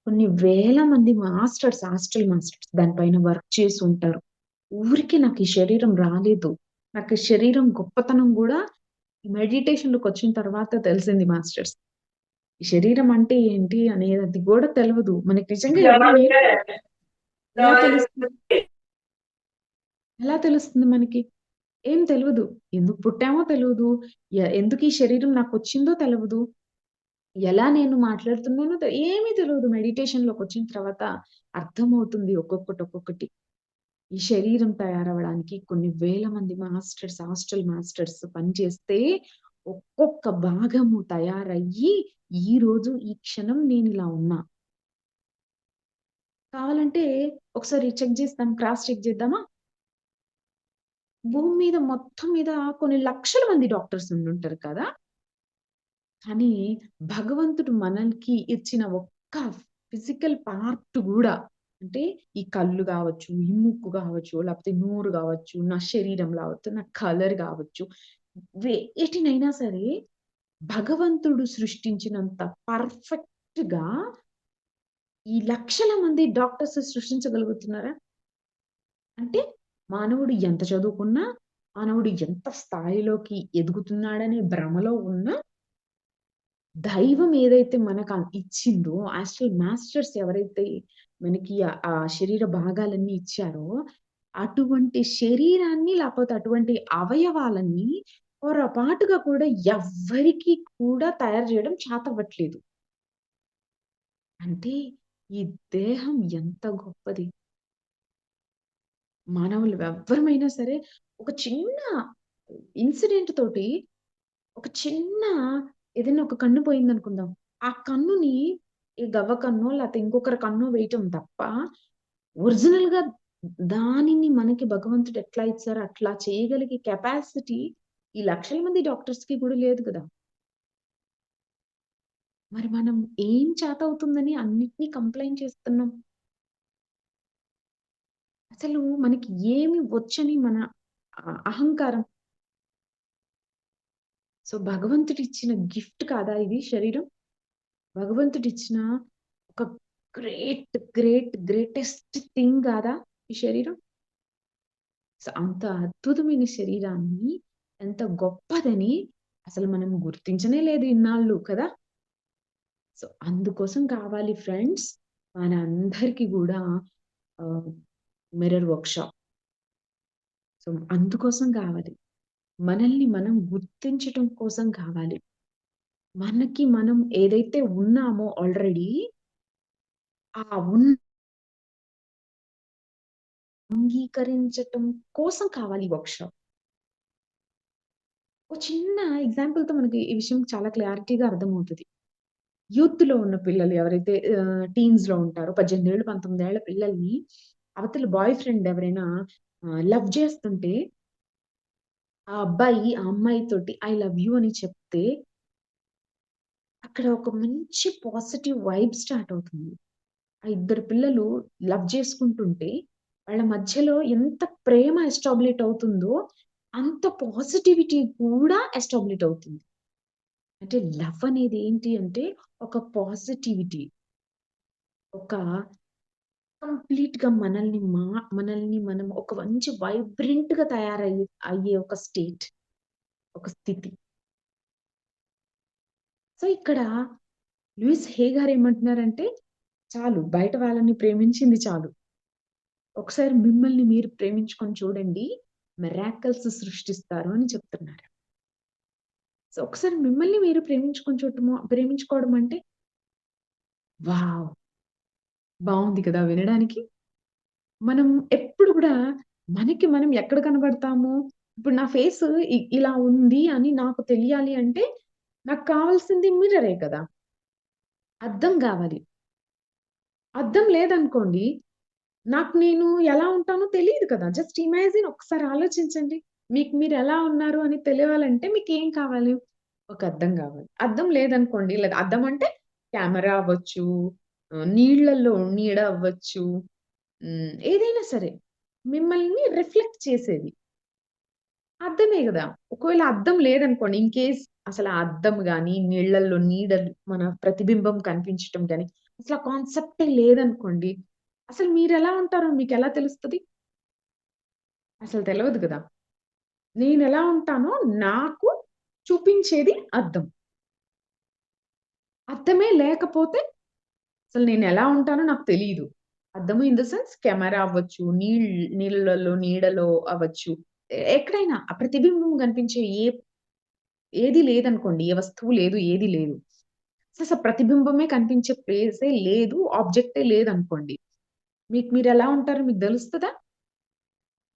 కొన్ని వేల మంది మాస్టర్స్, హాస్టల్ మాస్టర్స్ దానిపైన వర్క్ చేసుంటారు. ఊరికే నాకు ఈ శరీరం రాలేదు. నాకు ఈ శరీరం గొప్పతనం గూడా మెడిటేషన్‌లోకొచ్చిన తర్వాత తెలిసింది మాస్టర్స్. ఈ శరీరం అంటే ఏంటి అనేది గూడా తెలవదు. మనకి నిజంగా ఎవరు ఎలా తెలుస్తుంది? ఎలా తెలుస్తుంది మనకి? ఏం తెలవదు. ఎందుకు పుట్టామో తెలవదు. ఎందుకు ఈ శరీరం నాకొచ్చిందో తెలవదు. ఎలా నేను మాట్లాడుతున్నానో ఏమీ తెలవదు. మెడిటేషన్‌లోకొచ్చిన తర్వాత అర్థమవుతుంది ఒక్కొక్కటి, ఒక్కొక్కటి. ఈ శరీరం తయారవ్వడానికి కొన్ని వేల మంది మాస్టర్స్, హాస్టల్ మాస్టర్స్ పనిచేస్తే ఒక్కొక్క భాగము తయారయ్యి ఈరోజు ఈ క్షణం నేనిలా ఉన్నా. కావాలంటే ఒకసారి చెక్ చేస్తాం. క్రాస్ చెక్ చేద్దామా? భూమి మీద మొత్తం మీద కొన్ని లక్షల మంది డాక్టర్స్ ఉండుంటారు కదా! కానీ భగవంతుడు మనకి ఇచ్చిన ఒక్క ఫిజికల్ పార్ట్ గూడా అంటే ఈ కళ్ళు గావచ్చు, ఈ ముక్కు గావచ్చు, లేకపోతే నోరు గావచ్చు, నా శరీరం గావచ్చు, నా కలర్ గావచ్చు, వేటినైనా సరే భగవంతుడు సృష్టించినంత పర్ఫెక్ట్‌గా ఈ లక్షల మంది డాక్టర్స్ సృష్టించగలుగుతున్నారా? అంటే మానవుడు ఎంత చదువుకున్నా, మానవుడు ఎంత స్థాయిలోకి ఎదుగుతున్నాడనే భ్రమలో ఉన్న దైవం ఏదైతే ఇచ్చిందో యాస్ట్రల్ మాస్టర్స్ ఎవరైతే మనకి ఆ శరీర భాగాలన్నీ ఇచ్చారో, అటువంటి శరీరాన్ని లేపోతే అటువంటి అవయవాలన్నీ పొరపాటుగా కూడా ఎవ్వరికీ కూడా తయారు చేయడం చాతవ్వట్లేదు. అంటే ఈ దేహం ఎంత గొప్పది. మానవులు ఎవ్వరమైనా సరే ఒక చిన్న ఇన్సిడెంట్ తోటి ఒక చిన్న ఏదైనా ఒక కన్ను పోయిందనుకుందాం. ఆ కన్నుని ఈ గవ్వ కన్నో లేతే ఇంకొకరి కన్నో వేయటం తప్ప, ఒరిజినల్‌గా దానిని మనకి భగవంతుడు ఎట్లా ఇచ్చారో అట్లా చేయగలిగే కెపాసిటీ ఈ లక్షల మంది డాక్టర్స్‌కి కూడా లేదు గదా! మరి మనం ఏం చేతవుతుందని అన్నిటిని కంప్లెయింట్ చేస్తున్నాం? అసలు మనకి ఏమి వచ్చని మన అహంకారం. సో, భగవంతుడిచ్చిన గిఫ్ట్ కాదా ఇది శరీరం? భగవంతుడిచ్చిన ఒక గ్రేటెస్ట్ థింగ్ కాదా ఈ శరీరం? సో, అంత అద్భుతమైన శరీరాన్ని ఎంత గొప్పదని అసలు మనం గుర్తించనే లేదు ఇన్నాళ్ళు కదా! సో, అందుకోసం కావాలి ఫ్రెండ్స్ మనందరికీ గూడా ఆహ్, మిర్రర్ వర్క్‌షాప్. సో, అందుకోసం కావాలి. మనల్ని మనం గుర్తించటం కోసం కావాలి. మనకి మనం ఏదైతే ఉన్నామో ఆల్రెడీ ఆ అంగీకరించటం కోసం కావాలి ఈ వర్క్‌షాప్. ఒక చిన్న ఎగ్జాంపుల్‌తో మనకి ఈ విషయం చాలా క్లారిటీగా అర్థమవుతది. యూత్‌లో ఉన్న పిల్లలు ఎవరైతే టీన్స్‌లో ఉంటారో 18 ఏళ్ళు, 19 ఏళ్ల పిల్లల్ని అవతల బాయ్ ఫ్రెండ్ ఎవరైనా లవ్ చేస్తుంటే, ఆ అబ్బాయి ఆ అమ్మాయితోటి ఐ లవ్ యూ అని చెప్తే, అక్కడ ఒక మంచి పాజిటివ్ వైబ్ స్టార్ట్ అవుతుంది. ఆ ఇద్దరు పిల్లలు లవ్ చేసుకుంటుంటే, వాళ్ళ మధ్యలో ఎంత ప్రేమ ఎస్టాబ్లిష్ అవుతుందో, అంత పాజిటివిటీ కూడా ఎస్టాబ్లిష్ అవుతుంది. అంటే లవ్ అనేది ఏంటి అంటే, ఒక పాజిటివిటీ. ఒక కంప్లీట్‌గా మనల్ని మనం ఒక మంచి వైబ్రెంట్‌గా అయ్యే ఒక స్టేట్, ఒక స్థితి. సో, ఇక్కడ లూయిస్ హే గారు ఏమంటున్నారంటే, చాలు బయట వాళ్ళని ప్రేమించింది చాలు. ఒకసారి మిమ్మల్ని మీరు ప్రేమించుకొని చూడండి. మిరాకిల్స్ సృష్టిస్తారు అని చెప్తున్నారు. సో, ఒకసారి మిమ్మల్ని మీరు ప్రేమించుకోవడం అంటే వావ్! బావుంది కదా! వినడానికి. మనం ఎప్పుడు గూడా మనకి మనం ఎక్కడ కనబడతాము? ఇప్పుడు నా ఫేసు ఇలా ఉంది అని నాకు తెలియాలి అంటే, నాకు కావాల్సింది మిర్రరే కదా! అద్దం గావాలి. అద్దం లేదనుకోండి, నాకు నేను ఎలా ఉంటానో తెలీదు కదా! జస్ట్ ఇమాజిన్ ఒకసారి ఆలోచించండి. మీకు మీరు ఎలా ఉన్నారు అని తెలియాలంటే మీకేం కావాలి? ఒక అద్దం గావాలి. అద్దం లేదనుకోండి, లేదా అద్దం అంటే కెమెరా అవ్వచ్చు, నీళ్ళల్లో నీడ అవ్వచ్చు, ఏదైనా సరే మిమ్మల్ని రిఫ్లెక్ట్ చేసేది. అద్దమే గదా! ఒకవేళ అద్దం లేదనుకోండి, ఇన్ కేస్ అసల ఆ అద్దం గాని, నీళ్ళల్లో నీడలు మన ప్రతిబింబం కనిపించటం గాని, అసల ఆ కాన్సెప్టే లేదనుకోండి, అసలు మీరెలా ఉంటారో మీకెలా తెలుస్తది? అసలు తెలవదు గదా! నేనెలా ఉంటానో నాకు చూపించేది అద్దం. అద్దమే లేకపోతే అసలు నేనెలా ఉంటానో నాకు తెలీదు. అద్దము ఇన్ ద సెన్స్ కెమెరా అవ్వచ్చు, నీళ్ళలో నీడలో అవ్వచ్చు. ఎక్కడైనా ఆ ప్రతిబింబం కనిపించే ఏది లేదనుకోండి. ఏ వస్తువు లేదు, ఏది లేదు. అసలు ప్రతిబింబమే కనిపించే ప్లేసే లేదు, ఆబ్జెక్టే లేదనుకోండి. మీకు మీరెలా ఉంటారో మీకు దెలుస్తదా?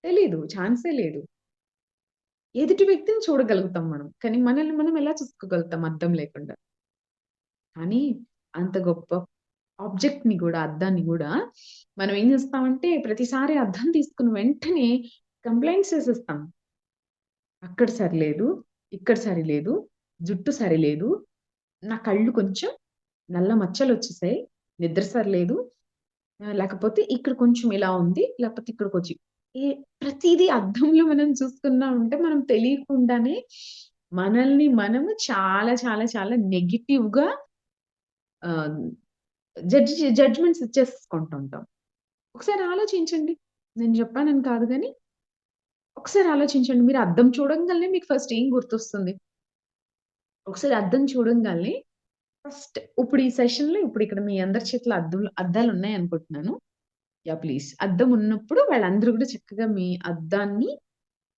తెలీదు. ఛాన్సే లేదు. ఎదుటి వ్యక్తిని చూడగలుగుతాం మనం. కానీ మనల్ని మనం ఎలా చూసుకోగలుగుతాం అద్దం లేకుండా? కానీ అంత గొప్ప ఆబ్జెక్ట్‌ని గూడా, అద్దాన్ని గూడా మనం ఏం జేస్తామంటే ప్రతిసారి అద్దం తీసుకున్న వెంటనే కంప్లెయింట్స్ చేసేస్తాం. అక్కడ సరిలేదు, ఇక్కడ సరిలేదు, జుట్టు సరిలేదు, నా కళ్ళు కొంచెం నల్ల మచ్చలొచ్చేసాయి, నిద్ర సరిలేదు, లేకపోతే ఇక్కడ కొంచెం ఇలా ఉంది, లేకపోతే ఇక్కడికొచ్చి ఏ ప్రతీదీ అద్దంలో మనం చూసుకున్నామంటే మనం తెలియకుండానే మనల్ని మనము చాలా చాలా చాలా నెగెటివ్‌గా ఆహ్, జడ్జ్‌మెంట్స్ ఇచ్చేసుకుంటుంటాం. ఒకసారి ఆలోచించండి. నేను జెప్పానని కాదు గానీ, ఒకసారి ఆలోచించండి. మీరు అద్దం చూడంగాల్నే మీకు ఫస్ట్ ఏం గుర్తొస్తుంది? ఒకసారి అద్దం చూడంగాల్నే ఫస్ట్ ఇప్పుడు ఈ సెషన్‌లో ఇక్కడ మీ అందరి చేతిలో అద్దాలున్నాయనుకుంటున్నాను. యాహ్! ప్లీజ్. అద్దం ఉన్నప్పుడు వాళ్ళందరూ గూడా చక్కగా మీ అద్దాన్ని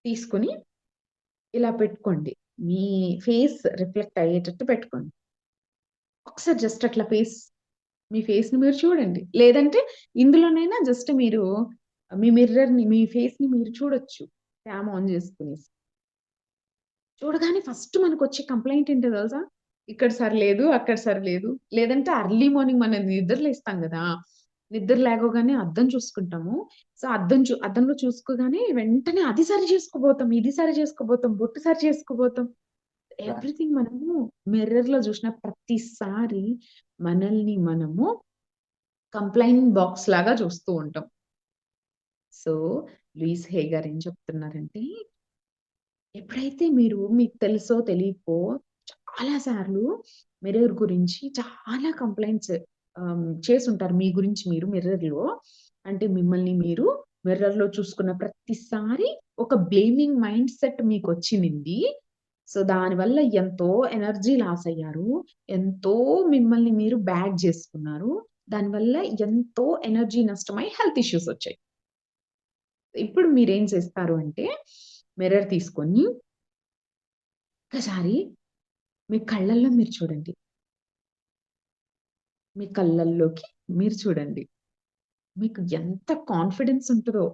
తీసుకొని ఇలా పెట్టుకోండి. మీ ఫేస్ రిఫ్లెక్ట్ అయ్యేటట్టు పెట్టుకోండి. ఒకసారి జస్ట్ అట్లా మీ ఫేస్‌ని మీరు చూడండి. లేదంటే ఇందులోనైనా జస్ట్ మీరు మీ ఫేస్‌ని మీరు చూడొచ్చు. క్యామ్ ఆన్ జేసుకొనేసి. చూడగానే ఫస్ట్ మనకొచ్చే కంప్లెయింట్ ఏంటో తెలుసా? ఇక్కడ సరిలేదు, అక్కడ సరిలేదు. లేదంటే ఎర్లీ మార్నింగ్ మనం నిద్ర లేస్తాం గదా! నిద్ర లేవగానే అద్దం చూసుకుంటాము. సో, అద్దంలో చూసుకోగానే వెంటనే అది సరి చేసుకోబోతాం, ఇది సరి చేసుకోబోతాం, బొట్టు సరి చేసుకోబోతాం. ఎవ్రీథింగ్ మనము మిర్రర్‌లో జూసిన ప్రతిసారి మనల్ని మనము కంప్లెయింట్ బాక్స్ లాగా చూస్తూ ఉంటాం. సో లూయిస్ హే గారు ఏం చెప్తున్నారంటే, ఎప్పుడైతే మీరు మీకు తెలుసో తెలియకో చాలా సార్లు మిర్రర్ గురించి చాలా కంప్లైంట్స్ చేసుంటారు మీ గురించి మీరు మిర్రర్‌లో. అంటే మిమ్మల్ని మీరు మిర్రర్‌లో చూసుకున్న ప్రతిసారి ఒక బ్లేమింగ్ మైండ్ సెట్ మీకొచ్చినింది. సో, దానివల్ల ఎంతో ఎనర్జీ లాస్ అయ్యారు. ఎంతో మిమ్మల్ని మీరు బ్యాడ్ జేసుకున్నారు. దానివల్ల ఎంతో ఎనర్జీ నష్టమై హెల్త్ ఇష్యూస్ వచ్చాయి. ఇప్పుడు మీరేం చేస్తారు అంటే, మిర్రర్ తీసుకొని ఒక్కసారి మీ కళ్ళల్లో మీరు చూడండి. మీ కళ్ళల్లోకి మీరు చూడండి. మీకు ఎంత కాన్ఫిడెన్స్ ఉంటదో.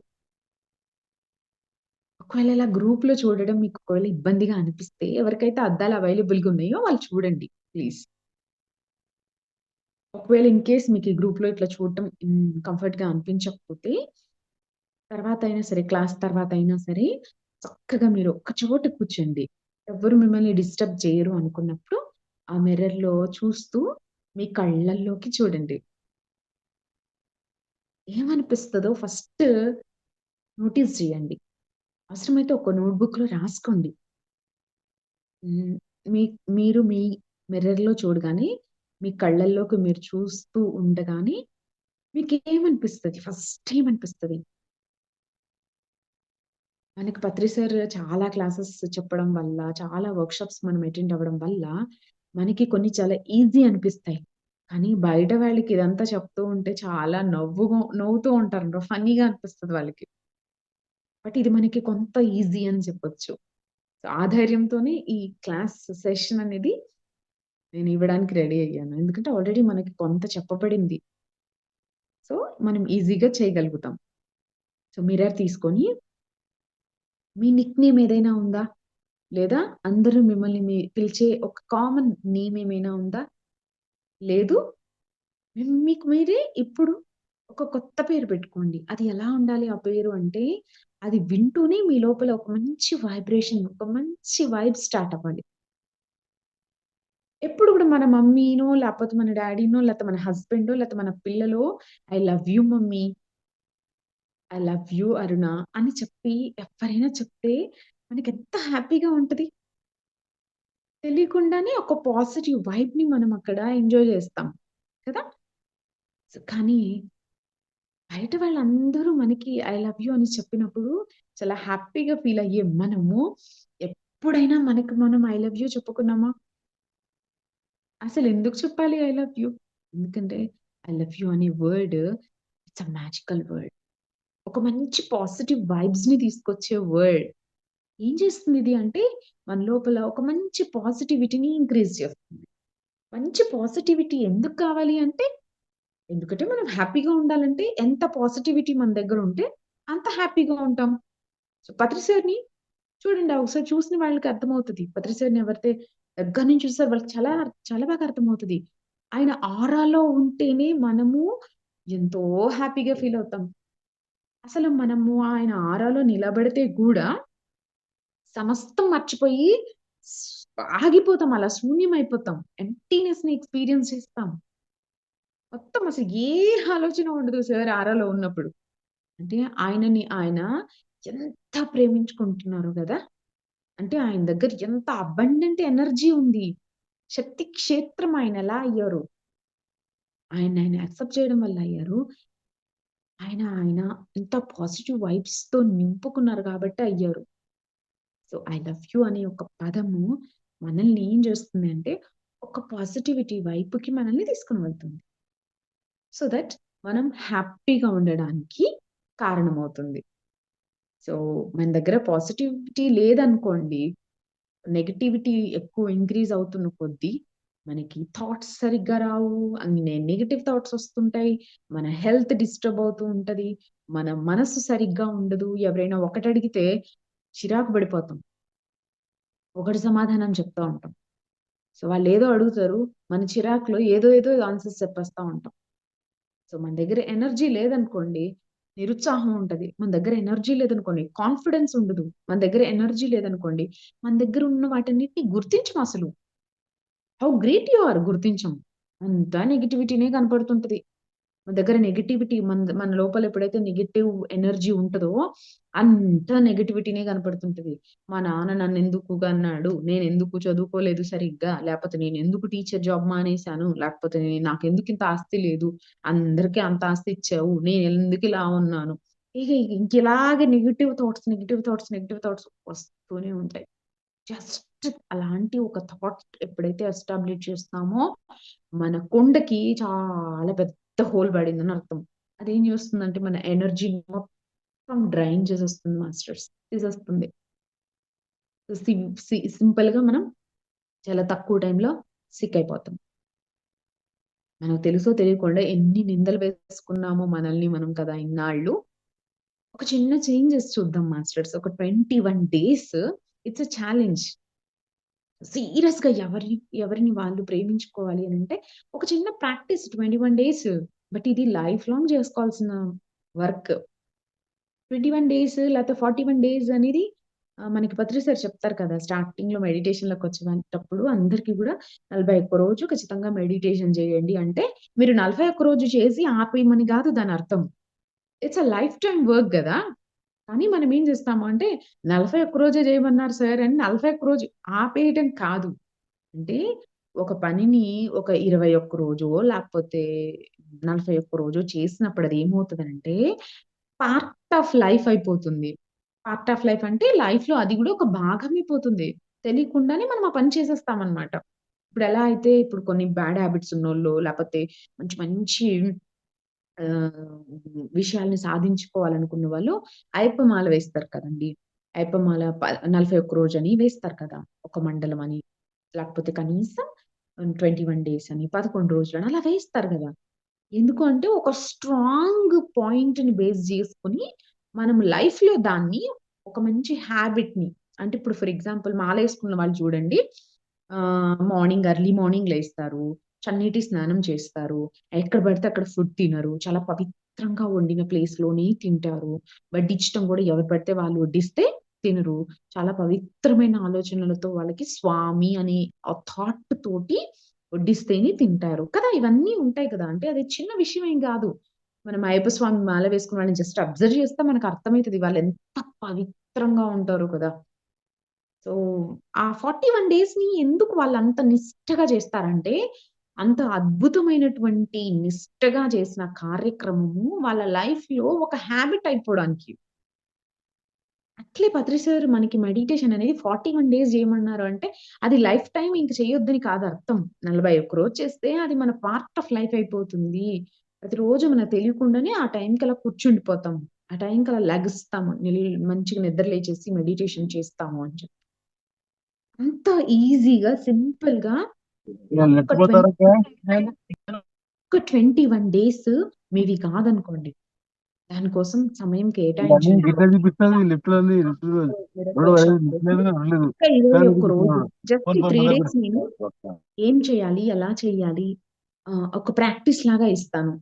ఒకవేళ ఇలా గ్రూప్‌లో చూడడం మీకు ఒకవేళ ఇబ్బందిగా అనిపిస్తే, ఎవరికైతే అద్దాలు అవైలబుల్‌గా ఉన్నాయో వాళ్ళు చూడండి ప్లీజ్. ఒకవేళ ఇన్ కేస్ మీకు ఈ గ్రూప్‌లో ఇట్లా చూడటం కంఫర్ట్‌గా అనిపించకపోతే, తర్వాతైనా సరే క్లాస్ తర్వాతైనా సరే చక్కగా మీరు ఒక్క చోట కూర్చోండి. ఎవ్వరు మిమ్మల్ని డిస్టర్బ్ చేయరు అనుకున్నప్పుడు, ఆ మిర్రర్‌లో చూస్తూ మీ కళ్ళల్లోకి చూడండి. ఏమనిపిస్తదో ఫస్ట్ నోటీస్ చేయండి. అవసరమైతే ఒక నోట్‌బుక్‌లో రాసుకోండి. హ్మ్. మీ మీరు మీ మిర్రర్‌లో చూడగానే, మీ కళ్ళల్లోకి మీరు చూస్తూ ఉండగానే మీకేమనిపిస్తది? ఫస్ట్ ఏమనిపిస్తది? మనకి పత్రి సార్ చాలా క్లాసెస్ చెప్పడం వల్ల, చాలా వర్క్‌షాప్స్ మనం అటెండ్ అవ్వడం వల్ల, మనకి కొన్ని చాలా ఈజీ అనిపిస్తాయి. కానీ బయట వాళ్ళకి ఇదంతా చెప్తూ ఉంటే చాలా నవ్వుతూ ఉంటారు. ఫన్నీగా అనిపిస్తది వాళ్ళకి. బట్ ఇది మనకి కొంత ఈజీ అని చెప్పొచ్చు. సో, ఆ ధైర్యంతోనే ఈ క్లాస్ సెషన్ అనేది నేను ఇవ్వడానికి రెడీ అయ్యాను. ఎందుకంటే ఆల్రెడీ మనకి కొంత చెప్పబడింది. సో, మనం ఈజీగా చేయగలుగుతాం. సో, మిర్రర్ తీసుకొని మీ నిక్ నేమ్ ఏదైనా ఉందా? లేదా అందరూ మిమ్మల్ని పిలిచే ఒక కామన్ నేమ్ ఏమైనా ఉందా? లేదు మీకు మీరే ఇప్పుడు ఒక కొత్త పేరు పెట్టుకోండి. అది ఎలా ఉండాలి ఆ పేరు అంటే, అది వింటూనే మీ లోపల ఒక మంచి వైబ్రేషన్, ఒక మంచి వైబ్ స్టార్ట్ అవ్వాలి. ఎప్పుడు కూడా మన మమ్మీనో, లేపోతే మన డ్యాడీనో, లేతే మన హస్బెండో, లేతే మన పిల్లలో I love you mummy, I love you Aruna అని చెప్పి ఎవ్వరైనా చెప్తే మనకెంత హ్యాపీగా ఉంటది. తెలియకుండానే ఒక పాజిటివ్ వైబ్‌ని మనం అక్కడ ఎంజాయ్ చేస్తాం. కదా! కానీ బయట వాళ్ళందరూ మనకి ఐ లవ్ యూ అని చెప్పినప్పుడు చాలా హ్యాపీగా ఫీల్ అయ్యే మనము ఎప్పుడైనా మనకు మనం ఐ లవ్ యూ చెప్పుకున్నామా? అసలెందుకు చెప్పాలి ఐ లవ్ యూ? ఎందుకంటే ఐ లవ్ యూ అనే word it's a magical word. ఒక మంచి పాజిటివ్ వైబ్స్‌ని తీసుకొచ్చే వర్డ్. ఏం చేస్తుంది ఇది అంటే మన లోపల ఒక మంచి పాజిటివిటీని ఇంక్రీజ్ చేస్తుంది. మంచి పాజిటివిటీ ఎందుకు కావాలి అంటే, ఎందుకంటే మనం హ్యాపీగా ఉండాలంటే ఎంత పాజిటివిటీ మన దగ్గర ఉంటే అంత హ్యాపీగా ఉంటాం. సో, పత్రి సార్‌ని చూడండి. ఒకసారి చూసిన వాళ్ళకి అర్థమవుతది. పత్రి సార్‌ని ఎవరైతే దగ్గర నుంచి చూసారో వాళ్ళకి చాలా చాలా బాగా అర్థమవుతది. ఆయన ఆరాలో ఉంటేనే మనము ఎంతో హ్యాపీగా ఫీల్ అవుతాం. అసలు మనము ఆయన ఆరాలో నిలబడితే గూడా సమస్తం మర్చిపోయి స్ ఆగిపోతాం. అలా శూన్యమైపోతాం. ఎంప్టీనెస్‌ని ఎక్స్‌పీరియన్స్ చేస్తాం. మొత్తం అసలు ఏ ఆలోచన ఉండదు సార్ ఆరాలో ఉన్నప్పుడు. అంటే ఆయనని ఆయన ఎంత ప్రేమించుకుంటున్నారో గదా! అంటే ఆయన దగ్గర ఎంత అబండెంట్ ఎనర్జీ ఉంది. శక్తి క్షేత్రం ఆయన ఎలా అయ్యారు? ఆయన యాక్సెప్ట్ చేయడం వల్ల అయ్యారు. ఆయన ఇంత పాజిటివ్ వైబ్స్‌తో నింపుకున్నారు కాబట్టి అయ్యారు. సో, ఐ లవ్ యూ అనే ఒక పదము మనల్ని ఏం చేస్తుంది అంటే, ఒక పాజిటివిటీ వైపుకి మనల్ని తీసుకొని వెళ్తుంది. సో దట్ మనం హ్యాపీగా ఉండడానికి కారణమవుతుంది. సో, మన దగ్గర పాజిటివిటీ లేదనుకోండి, నెగటివిటీ ఎక్కువ ఇంక్రీజ్ అవుతున్న కొద్దీ, మనకి థాట్స్ సరిగ్గా రావు. అన్ని నెగెటివ్ థాట్స్ వస్తుంటాయి. మన హెల్త్ డిస్టర్బ్ అవుతూ ఉంటది. మన మనసు సరిగ్గా ఉండదు. ఎవరైనా ఒకటడిగితే చిరాకు పడిపోతాం. ఒకటి సమాధానం చెప్తా ఉంటాం. సో, వాళ్ళేదో అడుగుతారు. మన చిరాకులో ఏదో ఆన్సర్స్ చెప్పేస్తా ఉంటాం. సో, మన దగ్గర ఎనర్జీ లేదనుకోండి, నిరుత్సాహం ఉంటది. మన దగ్గర ఎనర్జీ లేదనుకోండి, కాన్ఫిడెన్స్ ఉండదు. మన దగ్గర ఎనర్జీ లేదనుకోండి, మన దగ్గర ఉన్న వాటన్నిటిని గుర్తించమసలు. హౌ గ్రేట్ యూ ఆర్ గుర్తించం. అంతా నెగటివిటీనే కనపడుతుంటది. మన దగ్గర నెగటివిటీ మన లోపల ఎప్పుడైతే నెగెటివ్ ఎనర్జీ ఉంటుందో అంత నెగటివిటీనే కనపడుతుంటది. మా నాన్న నన్ను ఎందుకు అన్నాడు, నేను ఎందుకు చదువుకోలేదు సరిగ్గా, లేకపోతే నేను ఎందుకు టీచర్ జాబ్ మానేశాను, లేకపోతే నాకెందుకు ఇంత ఆస్తి లేదు, అందరికీ అంత ఆస్తి ఇచ్చావు, నేను ఎందుకు ఇలా ఉన్నాను. ఇక ఇంక ఇలాగే నెగటివ్ థాట్స్ వస్తూనే ఉంటాయి. జస్ట్ అలాంటి ఒక థాట్ ఎప్పుడైతే ఎస్టాబ్లిష్ చేస్తామో మన కొండకి చాలా పెద్ద హోల్ పడిందని అర్థం. అదేం చేస్తుందంటే మన ఎనర్జీ మొత్తం డ్రైన్ చేసేస్తుంది మాస్టర్స్, తీసేస్తుంది. సింపుల్ గా మనం చాలా తక్కువ టైంలో సిక్ అయిపోతాం. మనకు తెలుసో తెలియకుండా ఎన్ని నిందలు వేసుకున్నామో మనల్ని మనం కదా ఇన్నాళ్ళు. ఒక చిన్న చేంజెస్ చూద్దాం మాస్టర్స్. ఒక 21 days it's a challenge. Serious గా ఎవరిని వాళ్ళు ప్రేమించుకోవాలి అని అంటే ఒక చిన్న ప్రాక్టీస్ 21 days. బట్ ఇది లైఫ్ లాంగ్ చేసుకోవాల్సిన వర్క్. 21 days లేకపోతే 41 days అనేది మనకి పత్రి సార్ చెప్తారు కదా స్టార్టింగ్ లో మెడిటేషన్ లోకి వచ్చేటప్పుడు అందరికీ కూడా 41 రోజు ఖచ్చితంగా మెడిటేషన్ చేయండి అంటే మీరు 41 రోజు చేసి ఆపేయమని కాదు దాని అర్థం. It's a life time work కదా. కానీ మనం ఏం చేస్తాము అంటే 41 రోజే చేయమన్నారు సార్ అని 41 రోజు ఆపేయటం కాదు. అంటే ఒక పనిని ఒక 21 రోజో లేకపోతే 41 రోజో చేసినప్పుడు అది ఏమవుతుందంటే పార్ట్ ఆఫ్ లైఫ్ అయిపోతుంది. పార్ట్ ఆఫ్ లైఫ్ అంటే లైఫ్ లో అది కూడా ఒక భాగం అయిపోతుంది. తెలియకుండానే మనం ఆ పని చేసేస్తామన్నమాట. ఇప్పుడు ఎలా అయితే ఇప్పుడు కొన్ని బ్యాడ్ హ్యాబిట్స్ ఉన్నోళ్ళు లేకపోతే మంచి మంచి విషయాల్ని సాధించుకోవాలనుకున్న వాళ్ళు అయ్యప్ప మాల వేస్తారు కదండి. అయ్యప్ప మాల 41 రోజు అని వేస్తారు కదా. ఒక మండలం అని లేకపోతే కనీసం 21 days అని 11 రోజులని అలా వేస్తారు కదా. ఎందుకు అంటే ఒక స్ట్రాంగ్ పాయింట్ ని బేస్ చేసుకొని మనం లైఫ్ లో దాన్ని ఒక మంచి హ్యాబిట్ ని అంటే ఇప్పుడు ఫర్ ఎగ్జాంపుల్ మాల వేసుకున్న వాళ్ళు చూడండి, ఎర్లీ మార్నింగ్ లేస్తారు, చన్నీటి స్నానం చేస్తారు, ఎక్కడ పడితే అక్కడ ఫుడ్ తినరు, చాలా పవిత్రంగా వండిన ప్లేస్ లోనే తింటారు, వడ్డించడం కూడా ఎవరు పడితే వాళ్ళు వడ్డిస్తే తినరు, చాలా పవిత్రమైన ఆలోచనలతో వాళ్ళకి స్వామి అనే ఆ థాట్ తోటి వడ్డిస్తేనే తింటారు కదా. ఇవన్నీ ఉంటాయి కదా. అంటే అది చిన్న విషయం ఏం కాదు. మనం అయ్యప్ప స్వామి మాల వేసుకున్న వాళ్ళని జస్ట్ అబ్జర్వ్ చేస్తే మనకు అర్థమవుతుంది వాళ్ళు ఎంత పవిత్రంగా ఉంటారు కదా. సో ఆ 41 days ని ఎందుకు వాళ్ళు అంత నిష్టగా చేస్తారంటే అంత అద్భుతమైనటువంటి నిష్టగా చేసిన కార్యక్రమము వాళ్ళ లైఫ్ లో ఒక హ్యాబిట్ అయిపోవడానికి. అట్లే పత్రి సార్ మనకి మెడిటేషన్ అనేది 41 days చేయమన్నారు అంటే అది లైఫ్ టైం ఇంక చేయొద్దని కాదు అర్థం. 41 రోజు చేస్తే అది మన పార్ట్ ఆఫ్ లైఫ్ అయిపోతుంది. ప్రతిరోజు మనకు తెలియకుండానే ఆ టైంకి అలా కూర్చుండిపోతాం, ఆ టైంకి అలా లెగుస్తాము, మంచిగా నిద్ర లేచేసి మెడిటేషన్ చేస్తాము అని చెప్పి అంత ఈజీగా సింపుల్ గా ఒక 21 days మీవి కాదనుకోండి, దానికోసం సమయం కేటాయించండి. ఒక 21 రోజు జస్ట్ 3 days నేను ఏం చేయాలి, ఎలా చేయాలి ఒక ప్రాక్టీస్ లాగా ఇస్తాను.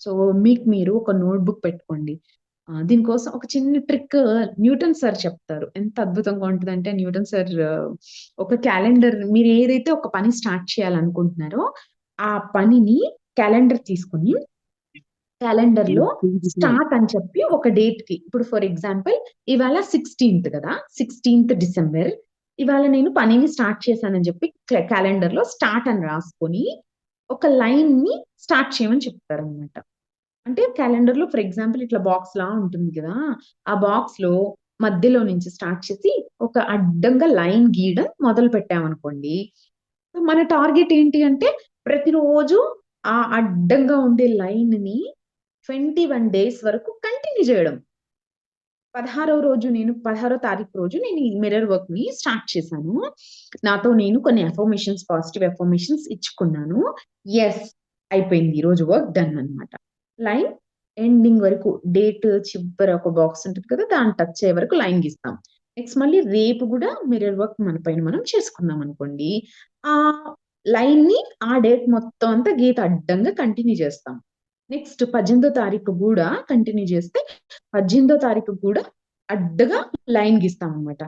సో మీకు మీరు ఒక నోట్బుక్ పెట్టుకోండి. దీనికోసం ఒక చిన్న ట్రిక్ న్యూటన్ సార్ చెప్తారు. ఎంత అద్భుతంగా ఉంటుందంటే న్యూటన్ సార్ ఒక క్యాలెండర్ మీరు ఏదైతే ఒక పని స్టార్ట్ చేయాలనుకుంటున్నారో ఆ పనిని క్యాలెండర్ తీసుకుని క్యాలెండర్ లో స్టార్ట్ అని చెప్పి ఒక డేట్ కి ఇప్పుడు ఫర్ ఎగ్జాంపుల్ ఇవాళ 16th కదా, 16th December ఇవాళ నేను పనిని స్టార్ట్ చేశానని చెప్పి క్యాలెండర్ లో స్టార్ట్ అని రాసుకొని ఒక లైన్ ని స్టార్ట్ చేయమని చెప్తారు అనమాట. అంటే క్యాలెండర్ లో ఫర్ ఎగ్జాంపుల్ ఇట్లా బాక్స్ లా ఉంటుంది కదా, ఆ బాక్స్ లో మధ్యలో నుంచి స్టార్ట్ చేసి ఒక అడ్డంగా లైన్ గీయడం మొదలు పెట్టామనుకోండి, మన టార్గెట్ ఏంటి అంటే ప్రతిరోజు ఆ అడ్డంగా ఉండే లైన్ ని 21 days వరకు కంటిన్యూ చేయడం. 16వ తారీఖు రోజు నేను ఈ మిర్రర్ వర్క్ ని స్టార్ట్ చేశాను. నాతో నేను కొన్ని అఫర్మేషన్స్, పాజిటివ్ అఫర్మేషన్స్ ఇచ్చుకున్నాను. ఎస్ అయిపోయింది, ఈ రోజు వర్క్ డన్ అన్నమాట. లైన్ ఎండింగ్ వరకు డేట్ చివరి ఒక బాక్స్ ఉంటుంది కదా, దాన్ని టచ్ అయ్యే వరకు లైన్ గీస్తాం. నెక్స్ట్ మళ్ళీ రేపు కూడా మిర్రర్ వర్క్ మన పైన మనం చేసుకున్నాం అనుకోండి, ఆ లైన్ ని ఆ డేట్ మొత్తం అంతా గీత అడ్డంగా కంటిన్యూ చేస్తాం. నెక్స్ట్ 18వ తారీఖు కూడా కంటిన్యూ చేస్తే 18వ తారీఖు కూడా అడ్డగా లైన్ గీస్తాం అనమాట.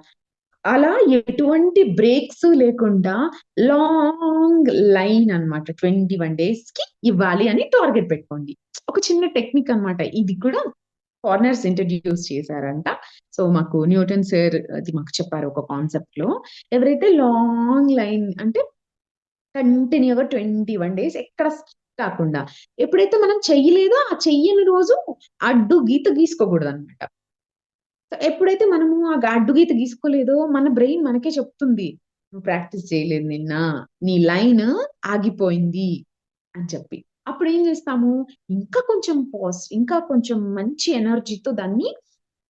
అలా ఎటువంటి బ్రేక్స్ లేకుండా లాంగ్ లైన్ అన్నమాట. 21 డేస్‌కి ఇవ్వాలి అని టార్గెట్ పెట్టుకోండి. ఒక చిన్న టెక్నిక్ అన్నమాట. ఇది కూడా ఫారినర్స్ ఇంట్రొడ్యూస్ చేశారంట. సో, మాకు న్యూటన్ సార్ అది మాకు చెప్పారు ఒక కాన్సెప్ట్‌లో. ఎవరైతే లాంగ్ లైన్ అంటే కంటిన్యూ‌గా 21 డేస్ ఎక్కడ స్కిప్ కాకుండా. ఎప్పుడైతే మనం చెయ్యలేదో ఆ చెయ్యని రోజు అడ్డు గీత గీసుకోకూడదన్నమాట. ఎప్పుడైతే మనము ఆ అడ్డు గీత గీసుకోలేదో మన బ్రెయిన్ మనకే చెప్తుంది. "నువ్వు ప్రాక్టీస్ చేయలేదు నిన్న. నీ లైన్ ఆగిపోయింది" అని చెప్పి. అప్పుడేం చేస్తాము, ఇంకా కొంచెం మంచి ఎనర్జీతో దాన్ని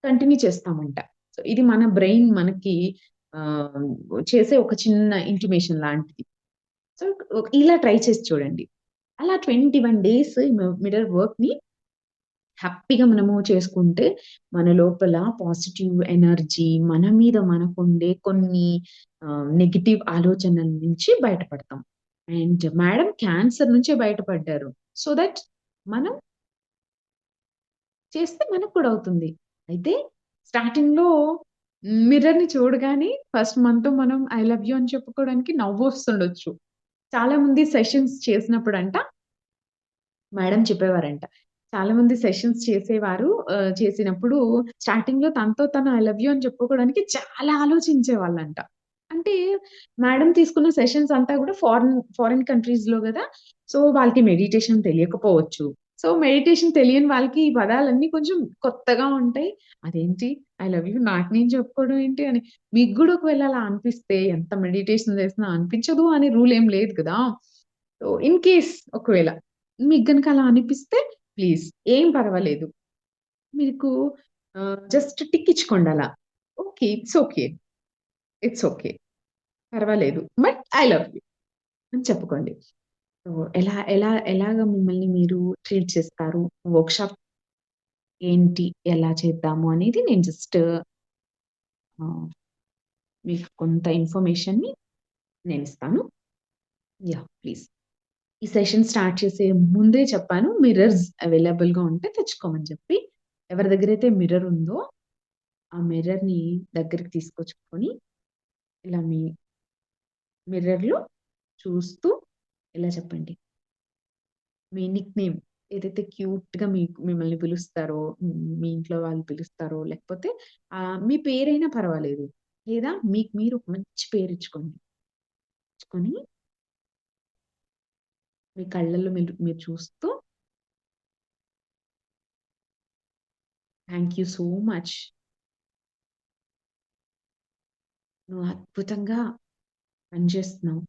కంటిన్యూ చేస్తామంట. సో, ఇది మన బ్రెయిన్ మనకి ఆహ్, చేసే ఒక చిన్న ఇంటిమేషన్ లాంటిది. సో, ఇలా ట్రై చేసి చూడండి. అలా 21 డేస్ మిర్రర్ వర్క్‌ని హ్యాపీగా మనము చేసుకుంటే, మన లోపల పాజిటివ్ ఎనర్జీ, మన మీద మనకుండే కొన్ని నెగెటివ్ ఆలోచనల నుంచి బయటపడతాం. అండ్ మేడం క్యాన్సర్ నుంచే బయటపడ్డారు. సో దట్ మనం చేస్తే మనకు కూడా అవుతుంది. అయితే స్టార్టింగ్‌లో మిర్రర్‌ని చూడగానే ఫస్ట్ మనతో మనం ఐ లవ్ యూ అని చెప్పుకోవడానికి నవ్వొస్తుండొచ్చు. చాలా మంది సెషన్స్ చేసినప్పుడంట మేడం చెప్పేవారంట. చాలా మంది సెషన్స్ చేసేవారు. చేసినప్పుడు స్టార్టింగ్‌లో తనతో తను ఐ లవ్ యూ అని చెప్పుకోవడానికి చాలా ఆలోచించేవాళ్ళంట. అంటే మేడం తీసుకున్న సెషన్స్ అంతా కూడా ఫారిన్ కంట్రీస్‌లో గదా! సో, వాళ్ళకి మెడిటేషన్ తెలియకపోవచ్చు. సో, మెడిటేషన్ తెలియని వాళ్ళకి ఈ పదాలన్నీ కొంచెం కొత్తగా ఉంటాయి. అదేంటి ఐ లవ్ యూ నాకు నేను చెప్పుకోవడం ఏంటి అని. మీకు గూడా ఒకవేళ అలా అనిపిస్తే ఎంత మెడిటేషన్ చేసినా అనిపించదు అనే రూల్ ఏం లేదు కదా! సో, ఇన్ కేస్ ఒకవేళ మీకు గనుక అలా అనిపిస్తే ప్లీజ్ ఏం పర్వాలేదు. మీకు జస్ట్ టిక్ ఇచ్చుకోండి అలా. Okay. It's okay. It's okay. పర్వాలేదు. బట్ ఐ లవ్ యూ అని చెప్పుకోండి. సో, ఎలాగా మిమ్మల్ని మీరు ట్రీట్ చేస్తారు? వర్క్‌షాప్ ఏంటి? ఎలా చేద్దాము అనేది నేను జస్ట్ ఆహ్, మీకు కొంత ఇన్ఫర్మేషన్‌ని నేనిస్తాను. యాహ్! ప్లీజ్. ఈ సెషన్ స్టార్ట్ చేసే ముందే చెప్పాను. మిర్రర్స్ అవైలబుల్‌గా ఉంటే తెచ్చుకోమని చెప్పి. ఎవరి దగ్గరైతే మిర్రర్ ఉందో, ఆ మిర్రర్‌ని దగ్గరికి తీసుకొచ్చుకొని, ఇలా మీ మిర్రర్‌లో చూస్తూ ఇలా చెప్పండి. మీ నిక్‌నేమ్ ఏదైతే క్యూట్‌గా మిమ్మల్ని పిలుస్తారో, మీ ఇంట్లో వాళ్ళు పిలుస్తారో, లేకపోతే మీ పేరైనా పర్వాలేదు. లేదా మీకు మీరు ఒక మంచి పేరిచ్చుకోండి. ఇచ్చుకొని మీ కళ్ళల్లో మీరు మీరు చూస్తూ థాంక్ యూ సో మచ్. నువ్వు అద్భుతంగా పనిచేస్తున్నావు.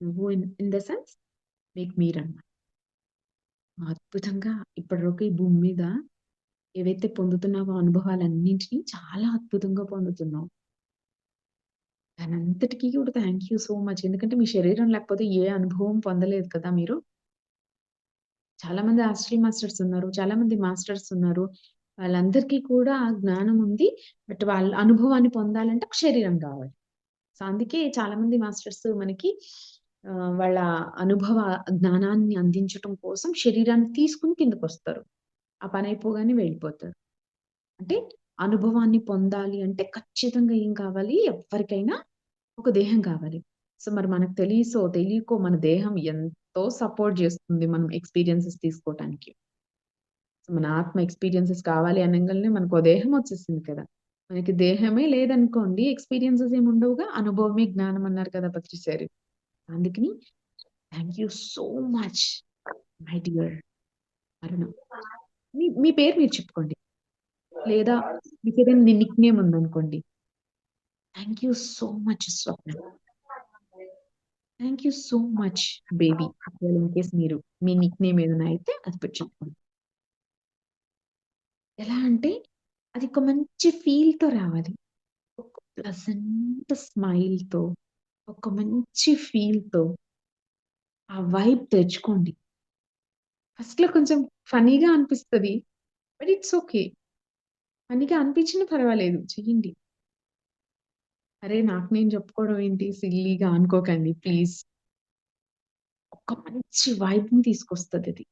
నువ్వు ఇన్ ద సెన్స్ మీకు మీరన్నమాట. అద్భుతంగా ఇప్పటివరకు ఈ భూమి మీద ఏవైతే పొందుతున్నావో అనుభవాలన్నింటిని చాలా అద్భుతంగా పొందుతున్నావు. దానంతటికి కూడా థాంక్ యూ సో మచ్. ఎందుకంటే మీ శరీరం లేకపోతే ఏ అనుభవం పొందలేదు కదా మీరు. చాలా మంది హాస్టల్ మాస్టర్స్ ఉన్నారు. చాలా మంది మాస్టర్స్ ఉన్నారు. వాళ్ళందరికీ కూడా ఆ జ్ఞానం ఉంది. బట్ వాళ్ళ అనుభవాన్ని పొందాలంటే ఒక శరీరం కావాలి. సో, అందుకే చాలా మంది మాస్టర్స్ మనకి వాళ్ళ అనుభవ జ్ఞానాన్ని అందించటం కోసం శరీరాన్ని తీసుకొని కిందకొస్తారు. ఆ పనయిపోగానే వెళ్ళిపోతారు. అంటే అనుభవాన్ని పొందాలి అంటే ఖచ్చితంగా ఏం కావాలి? ఎవ్వరికైనా ఒక దేహం కావాలి. సో, మరి మనకు తెలిసో, తెలియకో మన దేహం ఎంతో సపోర్ట్ జేస్తుంది మనం ఎక్స్‌పీరియన్సెస్ తీసుకోవటానికి. సో, మన ఆత్మ ఎక్స్‌పీరియన్సెస్ కావాలి అనంగాల్నే మనకో దేహం వచ్చేసింది కదా! మనకి దేహమే లేదనుకోండి ఎక్స్‌పీరియన్సెస్ ఏమి ఉండవుగా. అనుభవమే జ్ఞానం అన్నారు కదా! పత్రి సారు. అందుకని thank you so much my dear Aruna. మీ మీ పేరు మీరు చెప్పుకోండి. లేదా మీకేదైనా నిక్ నేమ్ ఉందనుకోండి. Thank you so much Swapna. Thank you so much baby. ఒకవేళ ఇన్ కేస్ మీరు మీ నిక్ నేమ్ ఏదైనా అయితే అది పెట్టి చెప్పుకోండి. ఎలా అంటే అది ఒక మంచి ఫీల్‌తో రావాలి. ఒక ప్లెజెంట్ స్మైల్‌తో, ఒక మంచి ఫీల్‌తో ఆ వైబ్ తెచ్చుకోండి. ఫస్ట్‌లో కొంచెం ఫన్నీగా అనిపిస్తది. But it's okay. ఫన్నీగా అనిపించినా పర్వాలేదు చెయ్యండి. అరే! నాకు నేను చెప్పుకోవడం ఏంటి సిల్లీగా అనుకోకండి ప్లీజ్. ఒక మంచి వైబ్‌ని తీసుకొస్తదది.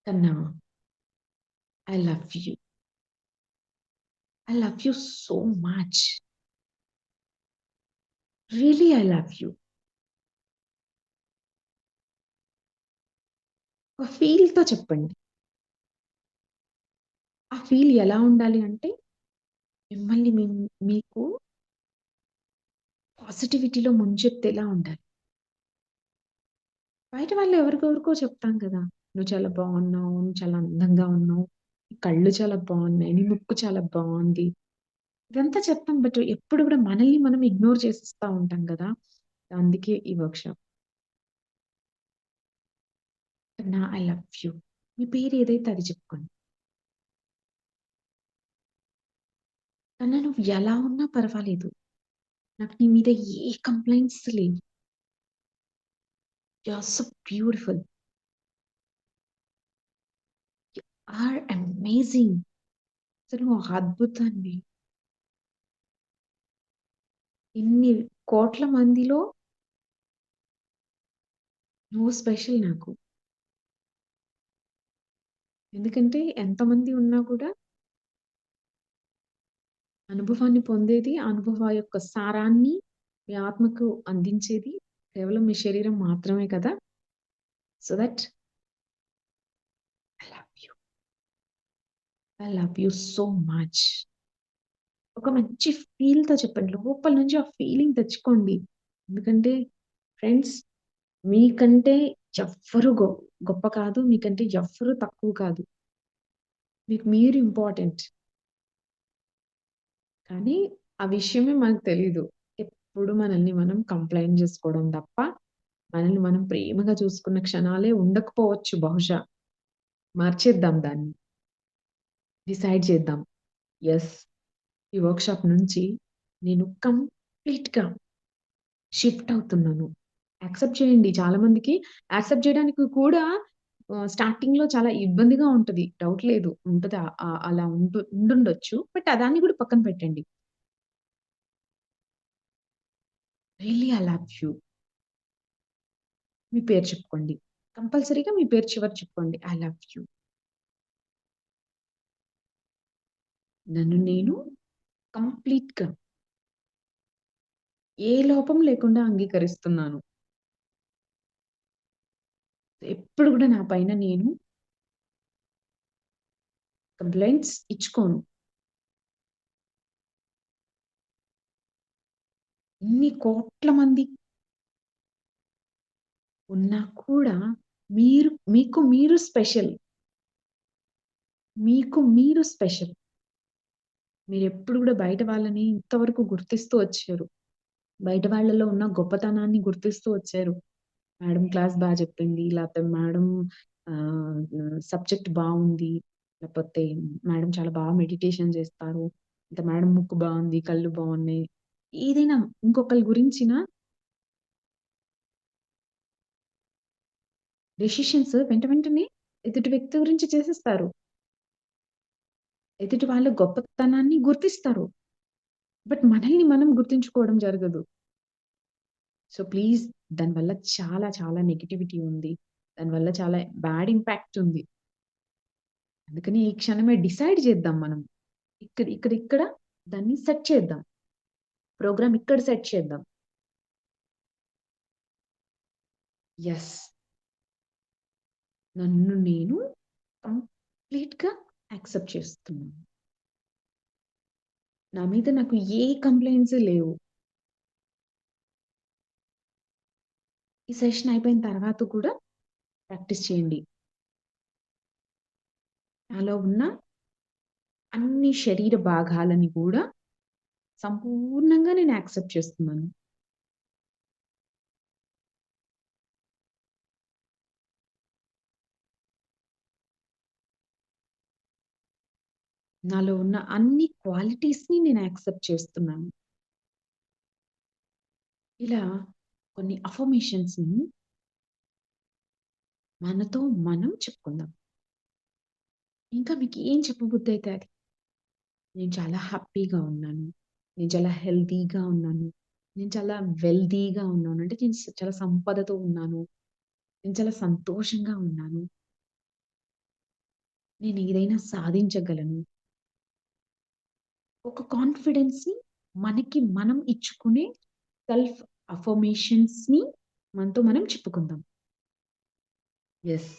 కన్నా I love you. I love you so much. Really, I love you. ఒక ఫీల్‌తో చెప్పండి. ఆ ఫీల్ ఎలా ఉండాలి అంటే, మిమ్మల్ని మీకు పాజిటివిటీలో ముంచెత్తేలా ఉండాలి. బయట వాళ్ళు ఎవరికెవరికో చెప్తాం కదా! "నువ్వు చాలా బావున్నావు. నువ్వు చాలా అందంగా ఉన్నావు. నీ కళ్ళు చాలా బావున్నాయి. నీ ముక్కు చాలా బావుంది." ఇదంతా చెప్తాం. బట్ ఎప్పుడు కూడా మనల్ని మనం ఇగ్నోర్ చేసేస్తా ఉంటాం కదా! అందుకే ఈ వర్క్‌షాప్. I love you. మీ పేరు ఏదైతే అది చెప్పుకోండి. కన్నా నువ్వు ఎలా ఉన్నా పర్వాలేదు. నాకు నీ మీద ఏ కంప్లెయింట్స్ లేవు. You are so beautiful. You are amazing. అసలు నువ్వు అద్భుతానివి. ఇన్ని కోట్ల మందిలో నువ్వు స్పెషల్ నాకు. ఎందుకంటే ఎంతమంది ఉన్నా కూడా అనుభవాన్ని పొందేది, ఆ అనుభవం యొక్క సారాన్ని మీ ఆత్మకు అందించేది కేవలం మీ శరీరం మాత్రమే కదా! So that I love you. I love you so much. ఒక మంచి ఫీల్‌తో చెప్పండి. లోపల నుంచి ఆ ఫీలింగ్ తెచ్చుకోండి. ఎందుకంటే ఫ్రెండ్స్ మీకంటే ఎవ్వరు గొప్ప కాదు. మీకంటే ఎవ్వరు తక్కువ కాదు. మీకు మీరు ఇంపార్టెంట్. కానీ ఆ విషయమే మనకు తెలీదు. ఎప్పుడు మనల్ని మనం కంప్లెయింట్ జేసుకోవడం తప్ప, మనల్ని మనం ప్రేమగా చూసుకున్న క్షణాలే ఉండకపోవచ్చు బహుశా. మార్చేద్దాం దాన్ని. డిసైడ్ చేద్దాం. యెస్. ఈ వర్క్‌షాప్ నుంచి నేను కంప్లీట్‌గా షిఫ్ట్ అవుతున్నాను. యాక్సెప్ట్ చేయండి. చాలా మందికి యాక్సెప్ట్ చేయడానికి కూడా స్టార్టింగ్‌లో చాలా ఇబ్బందిగా ఉంటది. డౌట్ లేదు. ఉంటది. అలా ఉండుండొచ్చు. బట్ దాన్ని కూడా పక్కన పెట్టండి. Really I love you. మీ పేరు చెప్పుకోండి. కంపల్సరీగా మీ పేరు చివర చెప్పుకోండి. I love you. నన్ను నేను కంప్లీట్‌గా ఏ లోపం లేకుండా అంగీకరిస్తున్నాను. ఎప్పుడు కూడా నా పైన నేను కంప్లెయింట్స్ ఇచ్చుకోను. ఇన్ని కోట్ల మంది ఉన్నా కూడా మీకు మీరు స్పెషల్. మీకు మీరు స్పెషల్. మీరెప్పుడు గూడా బయట వాళ్ళని ఇంతవరకు గుర్తిస్తూ వచ్చారు. బయట వాళ్ళలో ఉన్న గొప్పతనాన్ని గుర్తిస్తూ వచ్చారు. మేడం క్లాస్ బా చెప్పింది. లేపోతే మేడం సబ్జెక్ట్ బావుంది. లేపోతే మేడం చాలా బాగా మెడిటేషన్ చేస్తారు. లేదా మేడం ముక్కు బావుంది. కళ్ళు బావున్నాయి. ఏదైనా ఇంకొకళ్ళ గురించిన డెసిషన్స్ వెంటనే ఎదుటి వ్యక్తి గురించి చేసేస్తారు. ఎదుటి వాళ్ళ గొప్పతనాన్ని గుర్తిస్తారు. బట్ మనల్ని మనం గుర్తించుకోవడం జరగదు. సో, ప్లీజ్ దానివల్ల చాలా చాలా నెగటివిటీ ఉంది. దానివల్ల చాలా బ్యాడ్ ఇంపాక్ట్ ఉంది. అందుకని ఈ క్షణమే డిసైడ్ చేద్దాం మనం. ఇక్కడ దాన్ని సెట్ చేద్దాం. ప్రోగ్రామ్ ఇక్కడ సెట్ చేద్దాం. యెస్. నన్ను నేను కంప్లీట్‌గా యాక్సెప్ట్ చేస్తున్నాను. నా మీద నాకు ఏ కంప్లెయింట్స్ లేవు. ఈ సెషన్ అయిపోయిన తర్వాత కూడా ప్రాక్టీస్ చేయండి. నాలో ఉన్న అన్ని శరీర భాగాలని కూడా సంపూర్ణంగా నేను యాక్సెప్ట్ చేస్తున్నాను. నాలో ఉన్న అన్ని క్వాలిటీస్‌ని నేను యాక్సెప్ట్ చేస్తున్నాను. ఇలా కొన్ని అఫర్మేషన్స్‌ని మనతో మనం చెప్పుకుందాం. ఇంకా మీకేం చెప్పబుద్దయితే అది. నేను చాలా హ్యాపీగా ఉన్నాను. నేను చాలా హెల్తీగా ఉన్నాను. నేను చాలా వెల్తీగా ఉన్నాను. అంటే నేను చాలా సంపదతో ఉన్నాను. నేను చాలా సంతోషంగా ఉన్నాను. నేనేదైనా సాధించగలను. ఒక కాన్ఫిడెన్స్‌ని మనకి మనం ఇచ్చుకునే సెల్ఫ్ అఫర్మేషన్స్‌ని మనతో మనం చెప్పుకుందాం. యెస్.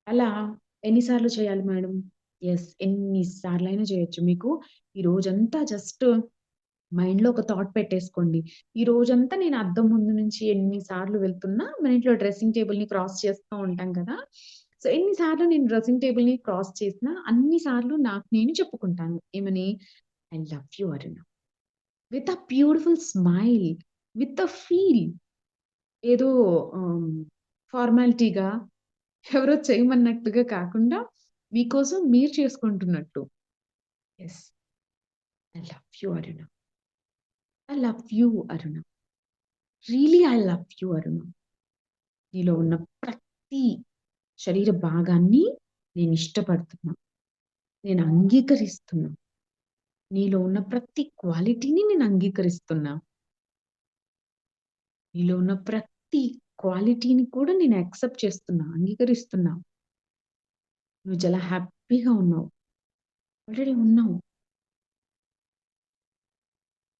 అలా ఎన్ని సార్లు చేయాలి మేడం? యెస్. ఎన్ని సార్లైనా చేయొచ్చు. మీకు ఈ రోజంతా జస్ట్ మైండ్‌లో ఒక థాట్ పెట్టేసుకోండి. ఈ రోజంతా నేను అద్దం ముందు నుంచి ఎన్ని సార్లు వెళ్తున్నా, మన ఇంట్లో డ్రెసింగ్ టేబుల్‌ని క్రాస్ చేస్తూ ఉంటాం కదా! సో, ఎన్ని సార్లు నేను డ్రెసింగ్ టేబుల్‌ని క్రాస్ చేసినా, అన్ని సార్లు నాకు నేను చెప్పుకుంటాను. ఏమని? I love you Aruna. With a beautiful smile, with a feel. ఏదో ఆహ్, ఫార్మాలిటీగా ఎవరో చేయమన్నట్టుగా కాకుండా, మీకోసం మీరు చేసుకుంటున్నట్టు. Yes. I love you Aruna. I love you Aruna. Really I love you Aruna. నీలో ఉన్న ప్రతి శరీర భాగాన్ని నేనిష్టపడుతున్నా. నేను అంగీకరిస్తున్నా. నీలో ఉన్న ప్రతి క్వాలిటీని నేను అంగీకరిస్తున్నా. నీలో ఉన్న ప్రతి క్వాలిటీని కూడా నేను యాక్సెప్ట్ చేస్తున్నా. అంగీకరిస్తున్నా. నువ్వు చాలా హ్యాపీగా ఉన్నావు. ఆల్రెడీ ఉన్నావు.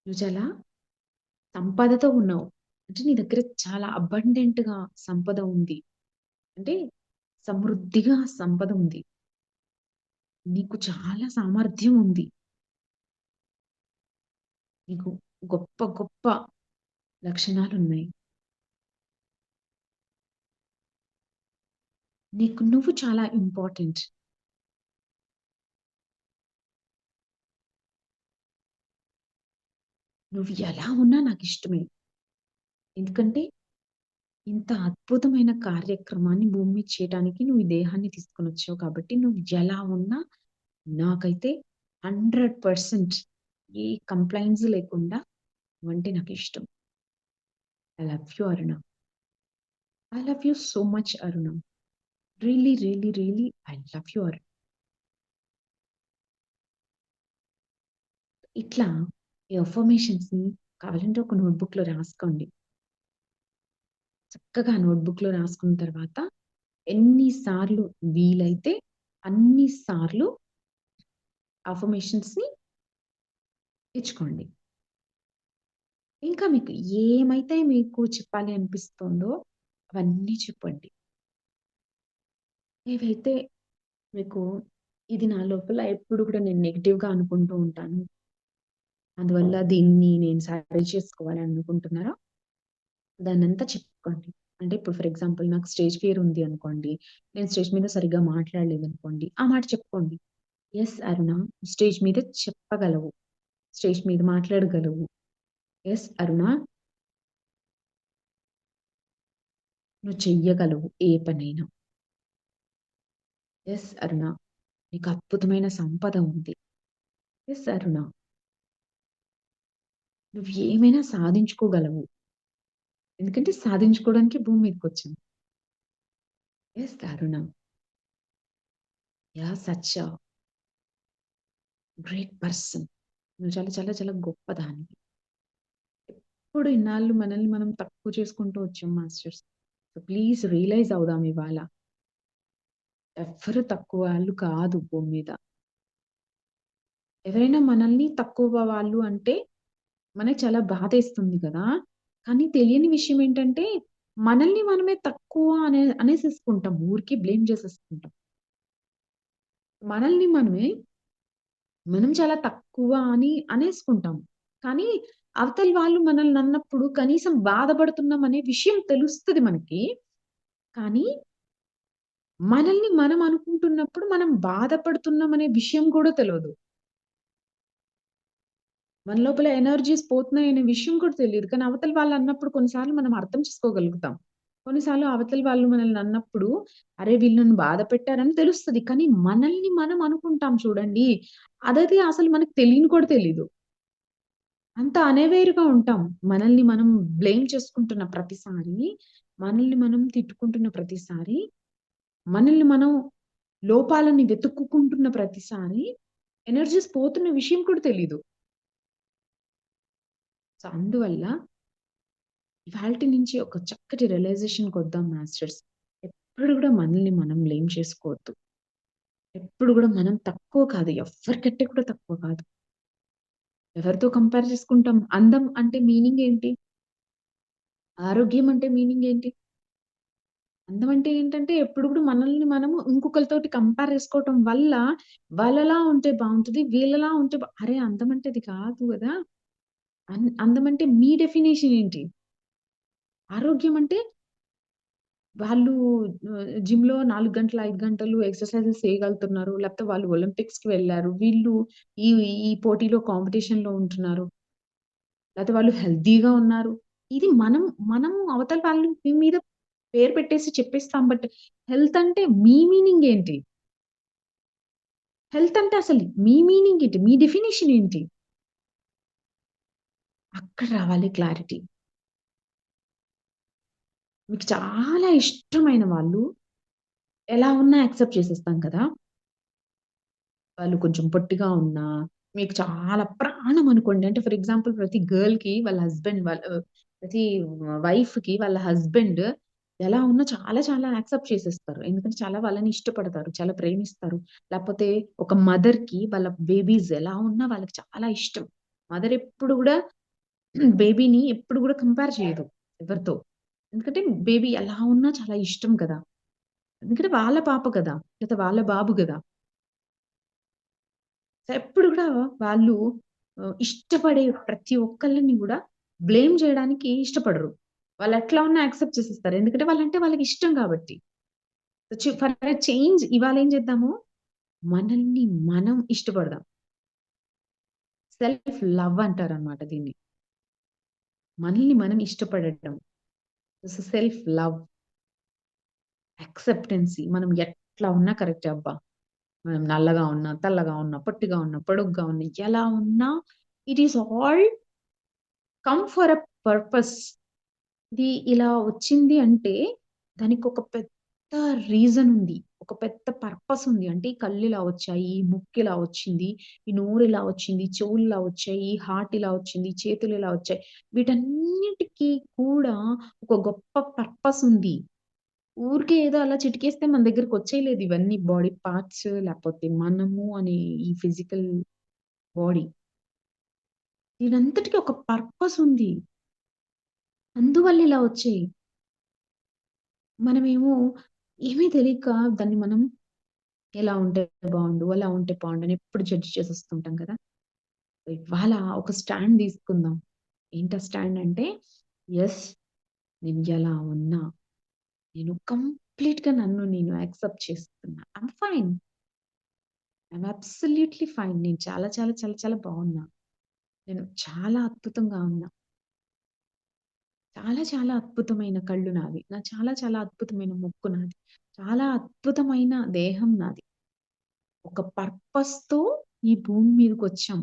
నువ్వు చాలా సంపదతో ఉన్నావు. అంటే నీ దగ్గర చాలా అబండెంట్‌గా సంపద ఉంది. అంటే సమృద్ధిగా సంపద ఉంది. నీకు చాలా సామర్థ్యం ఉంది. నీకు గొప్ప గొప్ప లక్షణాలున్నాయి. నీకు నువ్వు చాలా ఇంపార్టెంట్. నువ్వు ఎలా ఉన్నా నాకిష్టమే. ఎందుకంటే ఇంత అద్భుతమైన కార్యక్రమాన్ని భూమి మీద చేయటానికి నువ్వు ఈ దేహాన్ని తీసుకొనొచ్చావు కాబట్టి నువ్వు ఎలా ఉన్నా నాకైతే 100% ఏ కంప్లెయింట్స్ లేకుండా నువ్వంటే నాకిష్టం. I love you Aruna. I love you so much Aruna. Really, really, really I love you Aruna. ఇట్లా ఈ అఫర్మేషన్స్‌ని కావాలంటే ఒక నోట్‌బుక్‌లో రాసుకోండి. చక్కగా నోట్‌బుక్‌లో రాసుకున్న తర్వాత ఎన్ని సార్లు వీలైతే అన్ని సార్లు అఫర్మేషన్స్‌ని ఇచ్చుకోండి. ఇంకా మీకు ఏమైతే మీకు చెప్పాలి అనిపిస్తుందో అవన్నీ చెప్పండి. ఏవైతే మీకు ఇది నా లోపల ఎప్పుడు కూడా నేను నెగెటివ్‌గా అనుకుంటూ ఉంటాను. అందువల్ల దీన్ని నేను సరి చేసుకోవాలి అనుకుంటున్నారా? దాన్నంతా చెప్పుకోండి. అంటే ఇప్పుడు ఫర్ ఎగ్జాంపుల్ నాకు స్టేజ్ ఫియర్ ఉంది అనుకోండి. నేను స్టేజ్ మీద సరిగ్గా మాట్లాడలేదనుకోండి. ఆ మాట చెప్పుకోండి. యెస్ అరుణ, స్టేజ్ మీద చెప్పగలవు. స్టేజ్ మీద మాట్లాడగలవు. యెస్ అరుణ, నువ్వు చెయ్యగలవు ఏ పనైనా. యెస్ అరుణ, నీకు అద్భుతమైన సంపద ఉంది. యెస్ అరుణ, నువ్వు ఏమైనా సాధించుకోగలవు. ఎందుకంటే సాధించుకోవడానికి భూమి మీదకొచ్చాం. Yes Aruna, you are such a great person. నువ్వు చాలా చాలా చాలా గొప్పదానివి. ఎప్పుడు ఇన్నాళ్ళు మనల్ని మనం తక్కువ చేసుకుంటూ వచ్చాం మాస్టర్స్. సో ప్లీజ్ రియలైజ్ అవుదాం ఇవాళ. ఎవ్వరు తక్కువ వాళ్ళు కాదు భూమి మీద. ఎవరైనా మనల్ని తక్కువ వాళ్ళు అంటే మనకి చాలా బాధేస్తుంది కదా! కానీ తెలియని విషయం ఏంటంటే, మనల్ని మనమే తక్కువ అనేసేసుకుంటాం. ఊరికే బ్లేమ్ చేసేసుకుంటాం. మనల్ని మనం చాలా తక్కువ అని అనేసుకుంటాం. కానీ అవతల వాళ్ళు మనల్ని అన్నప్పుడు కనీసం బాధపడుతున్నాం అనే విషయం తెలుస్తది మనకి. కానీ మనల్ని మనం అనుకుంటున్నప్పుడు మనం బాధపడుతున్నాం అనే విషయం కూడా తెలవదు. మన లోపల ఎనర్జీస్ పోతున్నాయనే విషయం కూడా తెలీదు. కానీ అవతల వాళ్ళన్నప్పుడు కొన్నిసార్లు మనం అర్థం చేసుకోగలుగుతాం. కొన్నిసార్లు అవతల వాళ్ళు మనల్ని అన్నప్పుడు, అరే! వీళ్ళు నన్ను బాధ పెట్టారని తెలుస్తది. కానీ మనల్ని మనం అనుకుంటాం చూడండి, అదైతే అసలు మనకు తెలియని కూడా తెలీదు. అంత అనవేర్‌గా ఉంటాం. మనల్ని మనం బ్లేమ్ చేసుకుంటున్న ప్రతిసారి, మనల్ని మనం తిట్టుకుంటున్న ప్రతిసారి, మనల్ని మనం లోపాలని వెతుక్కుంటున్న ప్రతిసారి, ఎనర్జీస్ పోతున్న విషయం కూడా తెలీదు. సో, అందువల్ల ఇవాల్టి నుంచి ఒక చక్కటి రియలైజేషన్‌కొద్దాం మాస్టర్స్. ఎప్పుడు గూడా మనల్ని మనం బ్లేమ్ చేసుకోవద్దు. ఎప్పుడు కూడా మనం తక్కువ కాదు. ఎవ్వరికంటే కూడా తక్కువ కాదు. ఎవరితో కంపేర్ చేసుకుంటాం? అందం అంటే మీనింగ్ ఏంటి? ఆరోగ్యం అంటే మీనింగ్ ఏంటి? అందం అంటే ఏంటంటే ఎప్పుడు కూడా మనల్ని మనము ఇంకొకళ్ళతోటి కంపేర్ చేసుకోవటం వల్ల వాళ్ళలా ఉంటే బావుంటది. వీళ్ళలా ఉంటే అరే! అందం అంటే ఇది కాదు గదా! అందం అంటే మీ డెఫినిషన్ ఏంటి? ఆరోగ్యం అంటే వాళ్ళు జిమ్‌లో 4 గంటలు, 5 గంటలు ఎక్సర్‌సైజెస్ చేయగలుగుతున్నారు. లేకపోతే వాళ్ళు ఒలింపిక్స్‌కి వెళ్లారు. వీళ్ళు ఈ ఈ పోటీలో కాంపిటీషన్‌లో ఉంటున్నారు. లేతే వాళ్ళు హెల్తీగా ఉన్నారు. ఇది మనం అవతల వాళ్ళని మీ మీద పేరు పెట్టేసి చెప్పేస్తాం. బట్ హెల్త్ అంటే మీ మీనింగ్ ఏంటి? హెల్త్ అంటే అసలు మీ మీనింగ్ ఏంటి? మీ డెఫినిషన్ ఏంటి? అక్కడ రావాలి క్లారిటీ. మీకు చాలా ఇష్టమైన వాళ్ళు ఎలా ఉన్నా యాక్సెప్ట్ చేసేస్తాం కదా! వాళ్ళు కొంచెం పొట్టిగా ఉన్నా, మీకు చాలా ప్రాణం అనుకోండి. అంటే ఫర్ ఎగ్జాంపుల్ ప్రతి గర్ల్‌కి వాళ్ళ హస్బెండ్ ప్రతి వైఫ్‌కి వాళ్ళ హస్బెండ్ ఎలా ఉన్నా చాలా చాలా యాక్సెప్ట్ చేసేస్తారు. ఎందుకంటే చాలా వాళ్ళని ఇష్టపడతారు. చాలా ప్రేమిస్తారు. లేకపోతే ఒక మదర్‌కి వాళ్ళ బేబీస్ ఎలా ఉన్నా వాళ్ళకి చాలా ఇష్టం. మదర్ ఎప్పుడు గూడా బేబీని ఎప్పుడు గూడా కంపేర్ చేయదు ఎవరితో. ఎందుకంటే బేబీ ఎలా ఉన్నా చాలా ఇష్టం కదా! ఎందుకంటే వాళ్ళ పాప గదా! లేదా వాళ్ళ బాబు గదా! ఎప్పుడు గూడా వాళ్ళు ఇష్టపడే ప్రతి ఒక్కళ్ళని గూడా బ్లేమ్ జేయడానికి ఇష్టపడరు. వాళ్ళెట్లా ఉన్నా యాక్సెప్ట్ చేసేస్తారు. ఎందుకంటే వాళ్ళంటే వాళ్ళకిష్టం గాబట్టి. ఫర్ ఎ చేంజ్ ఇవాళ ఏం చేద్దాము, మనల్ని మనం ఇష్టపడదాం. సెల్ఫ్ లవ్ అంటారనమాట దీన్ని. మనల్ని మనం ఇష్టపడటం. సెల్ఫ్ లవ్, యాక్సెప్టెన్సీ మనం ఎట్లా ఉన్నా కరెక్టే అబ్బా! మనం నల్లగా ఉన్నా, తెల్లగా ఉన్నా, పొట్టిగా ఉన్నా, పొడుగ్గా ఉన్నా, ఎలా ఉన్నా it is all come for a purpose. ఇది ఇలా వచ్చింది అంటే దానికొక పెద్ద రీజన్ ఉంది. ఒక పెద్ద పర్పస్ ఉంది. అంటే ఈ కళ్ళు ఇలా వచ్చాయి, ఈ ముక్కు ఇలా వచ్చింది, ఈ నోరు ఇలా వచ్చింది, చెవులు ఇలా వచ్చాయి, ఈ హార్ట్ ఇలా వచ్చింది, చేతులు ఇలా వచ్చాయి. వీటన్నిటికి కూడా ఒక గొప్ప పర్పస్ ఉంది. ఊరికే ఏదో అలా చిటికేస్తే మన దగ్గరికి వచ్చేయలేదు ఇవన్నీ బాడీ పార్ట్స్ లేకపోతే మనము అనే ఈ ఫిజికల్ బాడీ. దీనంతటికి ఒక పర్పస్ ఉంది. అందువల్ల ఇలా వచ్చాయి. మనమేమో ఏమీ తెలియక దాన్ని మనం ఎలా ఉంటే బావుండు, అలా ఉంటే బావుండు అని ఎప్పుడు జడ్జ్ చేసేస్తుంటాం కదా! ఇవాళ ఒక స్టాండ్ తీసుకుందాం. ఏంటా స్టాండ్ అంటే, యెస్, నేను ఎలా ఉన్నా, నేను కంప్లీట్‌గా నన్ను నేను యాక్సెప్ట్ చేస్తున్నా. I'm fine. I'm absolutely fine. నేను చాలా చాలా చాలా చాలా బావున్నా. నేను చాలా అద్భుతంగా ఉన్నా. చాలా చాలా అద్భుతమైన కళ్ళు నావి. చాలా చాలా అద్భుతమైన ముక్కు నాది. చాలా అద్భుతమైన దేహం నాది. ఒక పర్పస్‌తో ఈ భూమి మీదకొచ్చాం.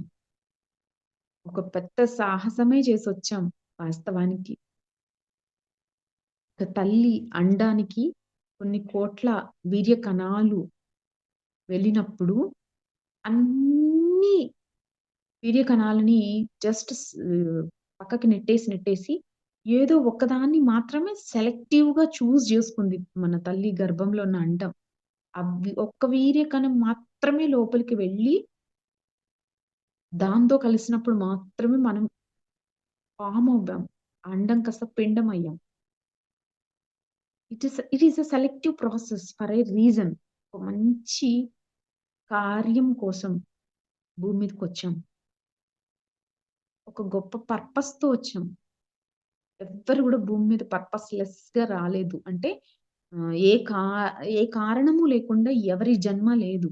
ఒక పెద్ద సాహసమే చేసొచ్చాం వాస్తవానికి. ఒక తల్లి అండానికి కొన్ని కోట్ల వీర్య కణాలు వెళ్ళినప్పుడు అన్నీ వీర్య కణాలని జస్ట్ పక్కకి నెట్టేసి ఏదో ఒక్కదాన్ని మాత్రమే సెలెక్టివ్‌గా జేసుకుంది మన తల్లి గర్భంలో ఉన్న అండం. ఒక్క వీర్య కణం మాత్రమే లోపలికి వెళ్ళి దాంతో కలిసినప్పుడు మాత్రమే మనం ఫార్మ్ అవ్వాం. ఆ అండం కాస్త పిండం అయ్యాం. It is a selective process for a reason. ఒక మంచి కార్యం కోసం భూమి మీదకొచ్చాం. ఒక గొప్ప పర్పస్‌తో వచ్చాం. ఎవ్వరు గూడా భూమి మీద పర్పస్‌లెస్‌గా రాలేదు. అంటే ఆహ్, ఏ కా ఏ కారణము లేకుండా ఎవరి జన్మ లేదు.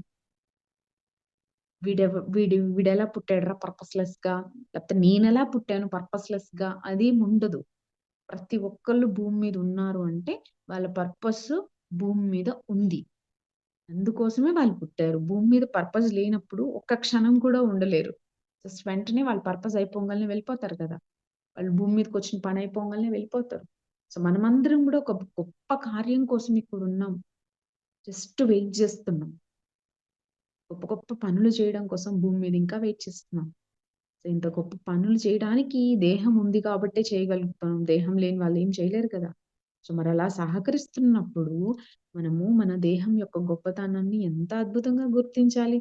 వీడెలా పుట్టాడురా పర్పస్‌లెస్‌గా, లేకపోతే నేనెలా పుట్టాను పర్పస్‌లెస్‌గా అదేముండదు. ప్రతి ఒక్కళ్ళు భూమి మీద ఉన్నారు అంటే వాళ్ళ పర్పస్ భూమి మీద ఉంది. అందుకోసమే వాళ్ళు పుట్టారు. భూమి మీద పర్పస్ లేనప్పుడు ఒక్క క్షణం కూడా ఉండలేరు. జస్ట్ వెంటనే వాళ్ళ పర్పస్ అయిపోంగాల్నే వెళ్ళిపోతారు కదా! వాళ్ళు భూమి మీదకొచ్చిన పని అయిపోంగాల్నే వెళ్ళిపోతారు. సో, మనమందరం గూడా ఒక గొప్ప కార్యం కోసం ఇక్కడున్నాం. జస్ట్ వెయిట్ జేస్తున్నాం. గొప్ప గొప్ప పనులు చేయడం కోసం భూమి మీద ఇంకా వెయిట్ చేస్తున్నాం. సో, ఇంత గొప్ప పనులు చేయడానికి దేహం ఉంది కాబట్టే చేయగలుగుతాం. దేహం లేని వాళ్ళేం చేయలేరు కదా! సో మరి అలా సహకరిస్తున్నప్పుడు మనము మన దేహం యొక్క గొప్పతనాన్ని ఎంత అద్భుతంగా గుర్తించాలి.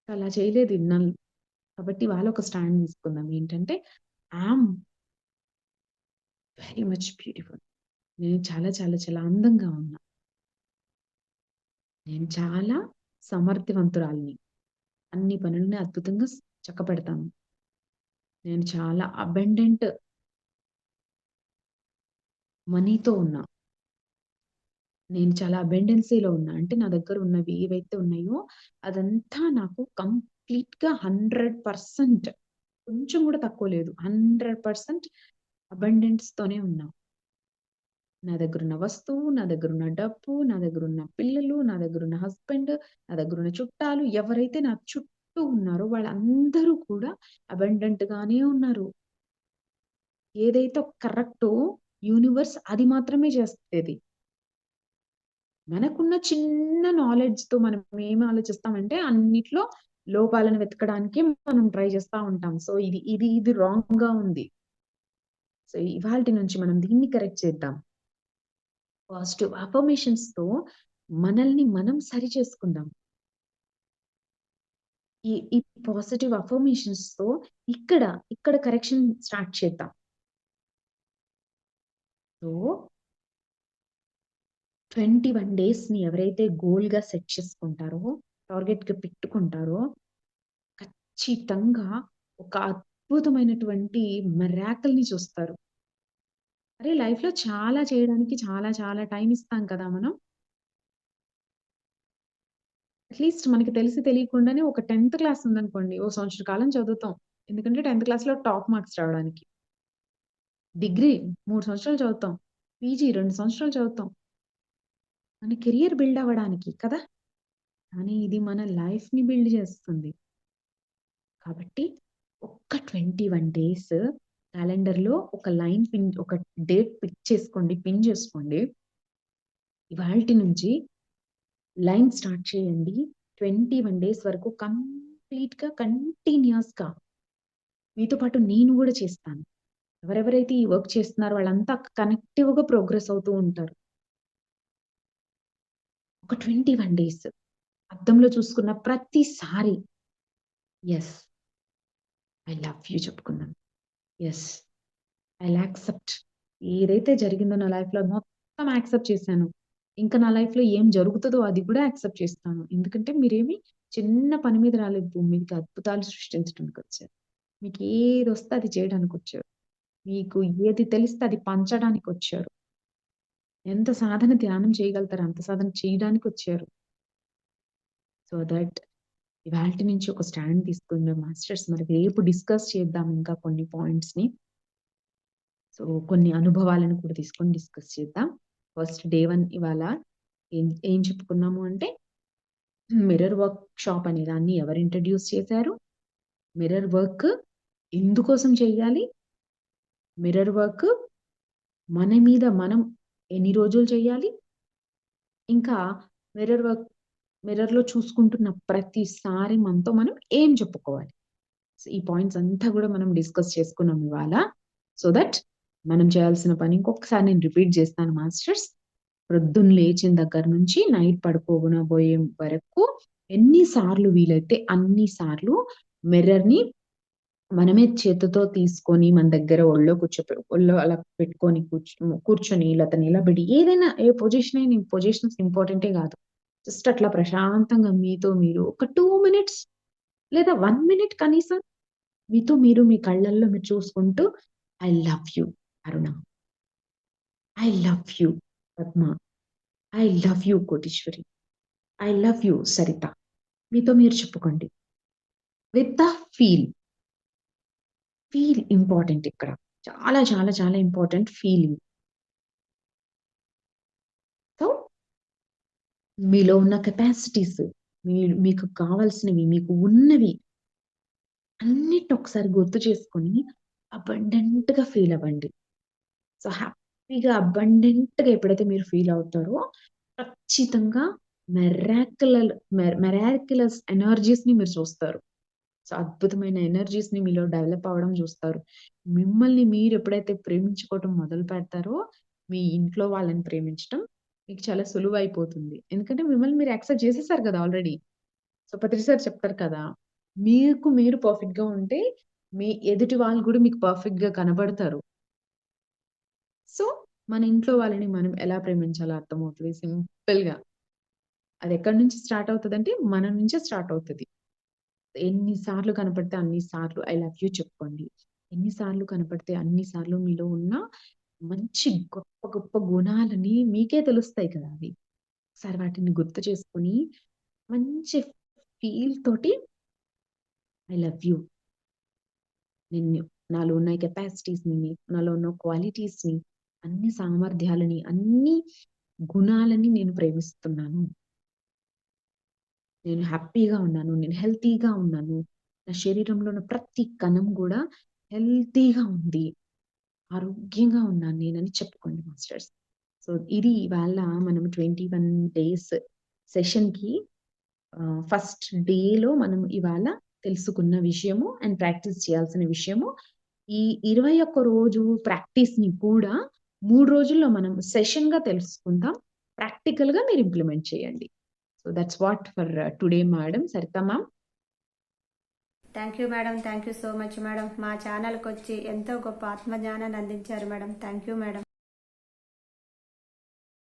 అలా చేయలేదు ఇన్నాళ్ళు. కాబట్టి ఇవాళ ఒక స్టాండ్ తీసుకుందాం. ఏంటంటే ఐయామ్ వెరీ మచ్ బ్యూటిఫుల్. నేను చాలా చాలా చాలా అందంగా ఉన్నా. నేను చాలా సమర్థవంతురాలిని. అన్ని పనులని అద్భుతంగా చక్కపెడతాను. నేను చాలా అబండెంట్ మనీతో ఉన్నా. నేను చాలా అబండెన్సీలో ఉన్నా. అంటే నా దగ్గర ఉన్నవి ఏవైతే ఉన్నాయో అదంతా నాకు కంప్లీట్‌గా 100% కొంచెం కూడా తక్కువ లేదు. 100% అబండెన్స్‌తోనే ఉన్నా. నా దగ్గరున్న వస్తువు, నా దగ్గరున్న డబ్బు, నా దగ్గరున్న పిల్లలు, నా దగ్గరున్న హస్బెండ్, నా దగ్గరున్న చుట్టాలు ఎవరైతే నా చుట్టూ ఉన్నారో వాళ్ళందరూ కూడా అబండెంట్‌గానే ఉన్నారు. ఏదైతే కరెక్టో యూనివర్స్ అది మాత్రమే చేస్తది. మనకున్న చిన్న నాలెడ్జ్‌తో మనం ఏమి ఆలోచిస్తామంటే అన్నిట్లో లోపాలను వెతకడానికే మనం ట్రై చేస్తా ఉంటాం. సో ఇది రాంగ్‌గా ఉంది. సో ఇవాల్టి నుంచి మనం దీన్ని కరెక్ట్ చేద్దాం. పాజిటివ్ అఫర్మేషన్స్‌తో మనల్ని మనం సరి చేసుకుందాం. ఈ పాజిటివ్ అఫర్మేషన్స్‌తో ఇక్కడ కరెక్షన్ స్టార్ట్ చేద్దాం. సో 21 డేస్‌ని ఎవరైతే గోల్‌గా సెట్ చేసుకుంటారో, టార్గెట్‌గా పెట్టుకుంటారో ఖచ్చితంగా ఒక అద్భుతమైనటువంటి మిరాకిల్‌ని చూస్తారు. అరే! లైఫ్‌లో చాలా చేయడానికి చాలా చాలా టైమ్ ఇస్తాం కదా మనం. అట్‌లీస్ట్ మనకి తెలిసి తెలియకుండానే ఒక 10థ్ క్లాస్ ఉందనుకోండి. ఓ సంవత్సర కాలం చదువుతాం. ఎందుకంటే 10థ్ క్లాస్‌లో టాప్ మార్క్స్ రావడానికి. డిగ్రీ 3 సంవత్సరాలు చదువుతాం. పీజీ 2 సంవత్సరాలు చదువుతాం. మన కెరియర్ బిల్డ్ అవ్వడానికి కదా! కానీ ఇది మన లైఫ్‌ని బిల్డ్ చేస్తుంది. కాబట్టి ఒక్క 21 డేస్ క్యాలెండర్‌లో ఒక డేట్ పిక్ చేసుకోండి. పిన్ చేసుకోండి. ఇవాల్టి నుంచి లైన్ స్టార్ట్ చేయండి. 21 డేస్ వరకు కంప్లీట్‌గా కంటిన్యూయస్‌గా మీతో పాటు నేను గూడా చేస్తాను. ఎవరెవరైతే ఈ వర్క్ చేస్తున్నారో వాళ్ళంతా కనెక్టివ్‌గా ప్రోగ్రెస్ అవుతూ ఉంటారు. ఒక 21 డేస్ అద్దంలో చూసుకున్న ప్రతిసారి యెస్. ఐ లవ్ యూ చెప్పుకున్నాను. యెస్. I'll accept. ఏదైతే జరిగిందో నా లైఫ్‌లో మొత్తం యాక్సెప్ట్ చేశాను. ఇంకా నా లైఫ్‌లో ఏం జరుగుతదో అది కూడా యాక్సెప్ట్ చేస్తాను. ఎందుకంటే మీరేమి చిన్న పని మీద రాలేదు భూమి మీదకి అద్భుతాలు సృష్టించడానికొచ్చారు. మీకు ఏదొస్తే అది చేయడానికొచ్చారు. మీకు ఏది తెలిస్తే అది పంచడానికొచ్చారు. ఎంత సాధన ధ్యానం చేయగలుగుతారో అంత సాధన చేయడానికొచ్చారు. సో దట్ ఇవాల్టి నుంచి ఒక స్టాండ్ తీసుకుందాం మాస్టర్స్. మరి రేపు డిస్కస్ చేద్దాం ఇంకా కొన్ని పాయింట్స్‌ని. సో కొన్ని అనుభవాలను కూడా తీసుకొని డిస్కస్ చేద్దాం. ఫస్ట్ డే 1 ఇవాళ ఏం ఏం చెప్పుకున్నాము అంటే మిర్రర్ వర్క్ షాప్ అనే దాన్ని ఎవరు ఇంట్రొడ్యూస్ చేశారు? మిర్రర్ వర్క్ ఎందుకోసం చేయాలి? మిర్రర్ వర్క్ మన మీద మనం ఎన్ని రోజులు చేయాలి? ఇంకా మిర్రర్‌లో చూసుకుంటున్న ప్రతిసారి మనతో మనం ఏం చెప్పుకోవాలి? సో, ఈ పాయింట్స్ అంతా గూడా మనం డిస్కస్ చేసుకున్నాం ఇవాళ. సో దట్ మనం చేయాల్సిన పని ఇంకొకసారి నేను రిపీట్ చేస్తాను మాస్టర్స్. ప్రొద్దున లేచిన దగ్గర నుంచి నైట్ పడుకోబోయే వరకు ఎన్ని సార్లు వీలైతే అన్ని సార్లు మిర్రర్‌ని మనమే చేతితో తీసుకొని మన దగ్గర ఒళ్ళో అలా పెట్టుకొని కూర్చొని లేతే నిలబడి ఏదైనా ఏ పొజిషన్ అయినా పొజిషన్స్ ఇంపార్టెంటే గాదు. జస్ట్ అట్లా ప్రశాంతంగా మీతో మీరు ఒక 2 మినిట్స్ లేదా 1 మినిట్ కనీసం మీతో మీరు మీ కళ్ళల్లో మీరు చూసుకుంటూ I love you Aruna. I love you Padma. I love you Koteeswari. I love you Saritha. మీతో మీరు చెప్పుకోండి. With the feel. Feel important ఇక్కడ. చాలా చాలా చాలా ఇంపార్టెంట్ ఫీలింగ్. సో, మీలో ఉన్న కెపాసిటీస్ మీకు కావాల్సినవి, మీకు ఉన్నవి అన్నిటిని ఒకసారి గుర్తు చేసుకొని అబండెంట్‌గా ఫీల్ అవ్వండి. సో, హ్యాపీగా అబండెంట్‌గా ఎప్పుడైతే మీరు ఫీల్ అవుతారో ఖచ్చితంగా మెరాక్యులస్ ఎనర్జీస్‌ని మీరు చూస్తారు. సో, అద్భుతమైన ఎనర్జీస్‌ని మీలో డెవలప్ అవ్వడం చూస్తారు. మిమ్మల్ని మీరు ఎప్పుడైతే ప్రేమించుకోవటం మొదలు పెడతారో, మీ ఇంట్లో వాళ్ళని ప్రేమించటం మీకు చాలా సులువైపోతుంది. ఎందుకంటే మిమ్మల్ని మీరు యాక్సెప్ట్ చేసేసారు కదా ఆల్రెడీ. సో, పత్రి సార్ చెప్తారు కదా! మీకు మీరు పర్ఫెక్ట్‌గా ఉంటే, మీ ఎదుటి వాళ్ళు కూడా మీకు పర్ఫెక్ట్‌గా కనబడతారు. సో, మన ఇంట్లో వాళ్ళని మనం ఎలా ప్రేమించాలో అర్థమవుతది సింపుల్‌గా. అదెక్కడి నుంచి స్టార్ట్ అవుతదంటే, మన నుంచే స్టార్ట్ అవుతది. ఎన్ని సార్లు కనపడితే అన్ని సార్లు ఐ లవ్ యూ చెప్పుకోండి. ఎన్ని సార్లు కనపడితే అన్ని సార్లు మీలో ఉన్న మంచి గొప్ప గొప్ప గుణాలని మీకే తెలుస్తాయి కదా అవి. ఒకసారి వాటిని గుర్తు చేసుకొని, మంచి ఫీల్ తోటి ఐ లవ్ యూ. నేను నాలో ఉన్న కెపాసిటీస్‌ని, నాలో ఉన్న క్వాలిటీస్‌ని, అన్ని సామర్థ్యాలని, అన్ని గుణాలని నేను ప్రేమిస్తున్నాను. నేను హ్యాపీగా ఉన్నాను. నేను హెల్తీగా ఉన్నాను. నా శరీరంలో ఉన్న ప్రతి కణం గూడా హెల్తీగా ఉంది. ఆరోగ్యంగా ఉన్నాను నేనని చెప్పుకోండి మాస్టర్స్. సో, ఇది ఇవాళ మనం 21 డేస్ సెషన్‌కి ఫస్ట్ డేలో మనం ఇవాళ తెలుసుకున్న విషయము అండ్ ప్రాక్టీస్ చేయాల్సిన విషయము. ఈ 21 రోజు ప్రాక్టీస్‌ని కూడా 3 రోజుల్లో మనం సెషన్‌గా తెలుసుకుందాం. ప్రాక్టికల్‌గా మీరు ఇంప్లిమెంట్ చేయండి. So, that's what for today madam. Saritha ma'am. Thank you madam. Thank you so much madam. మా ఛానల్కి వచ్చి ఎంతో గొప్ప ఆత్మజ్ఞానాన్ని అందించారు మేడం. Thank you madam.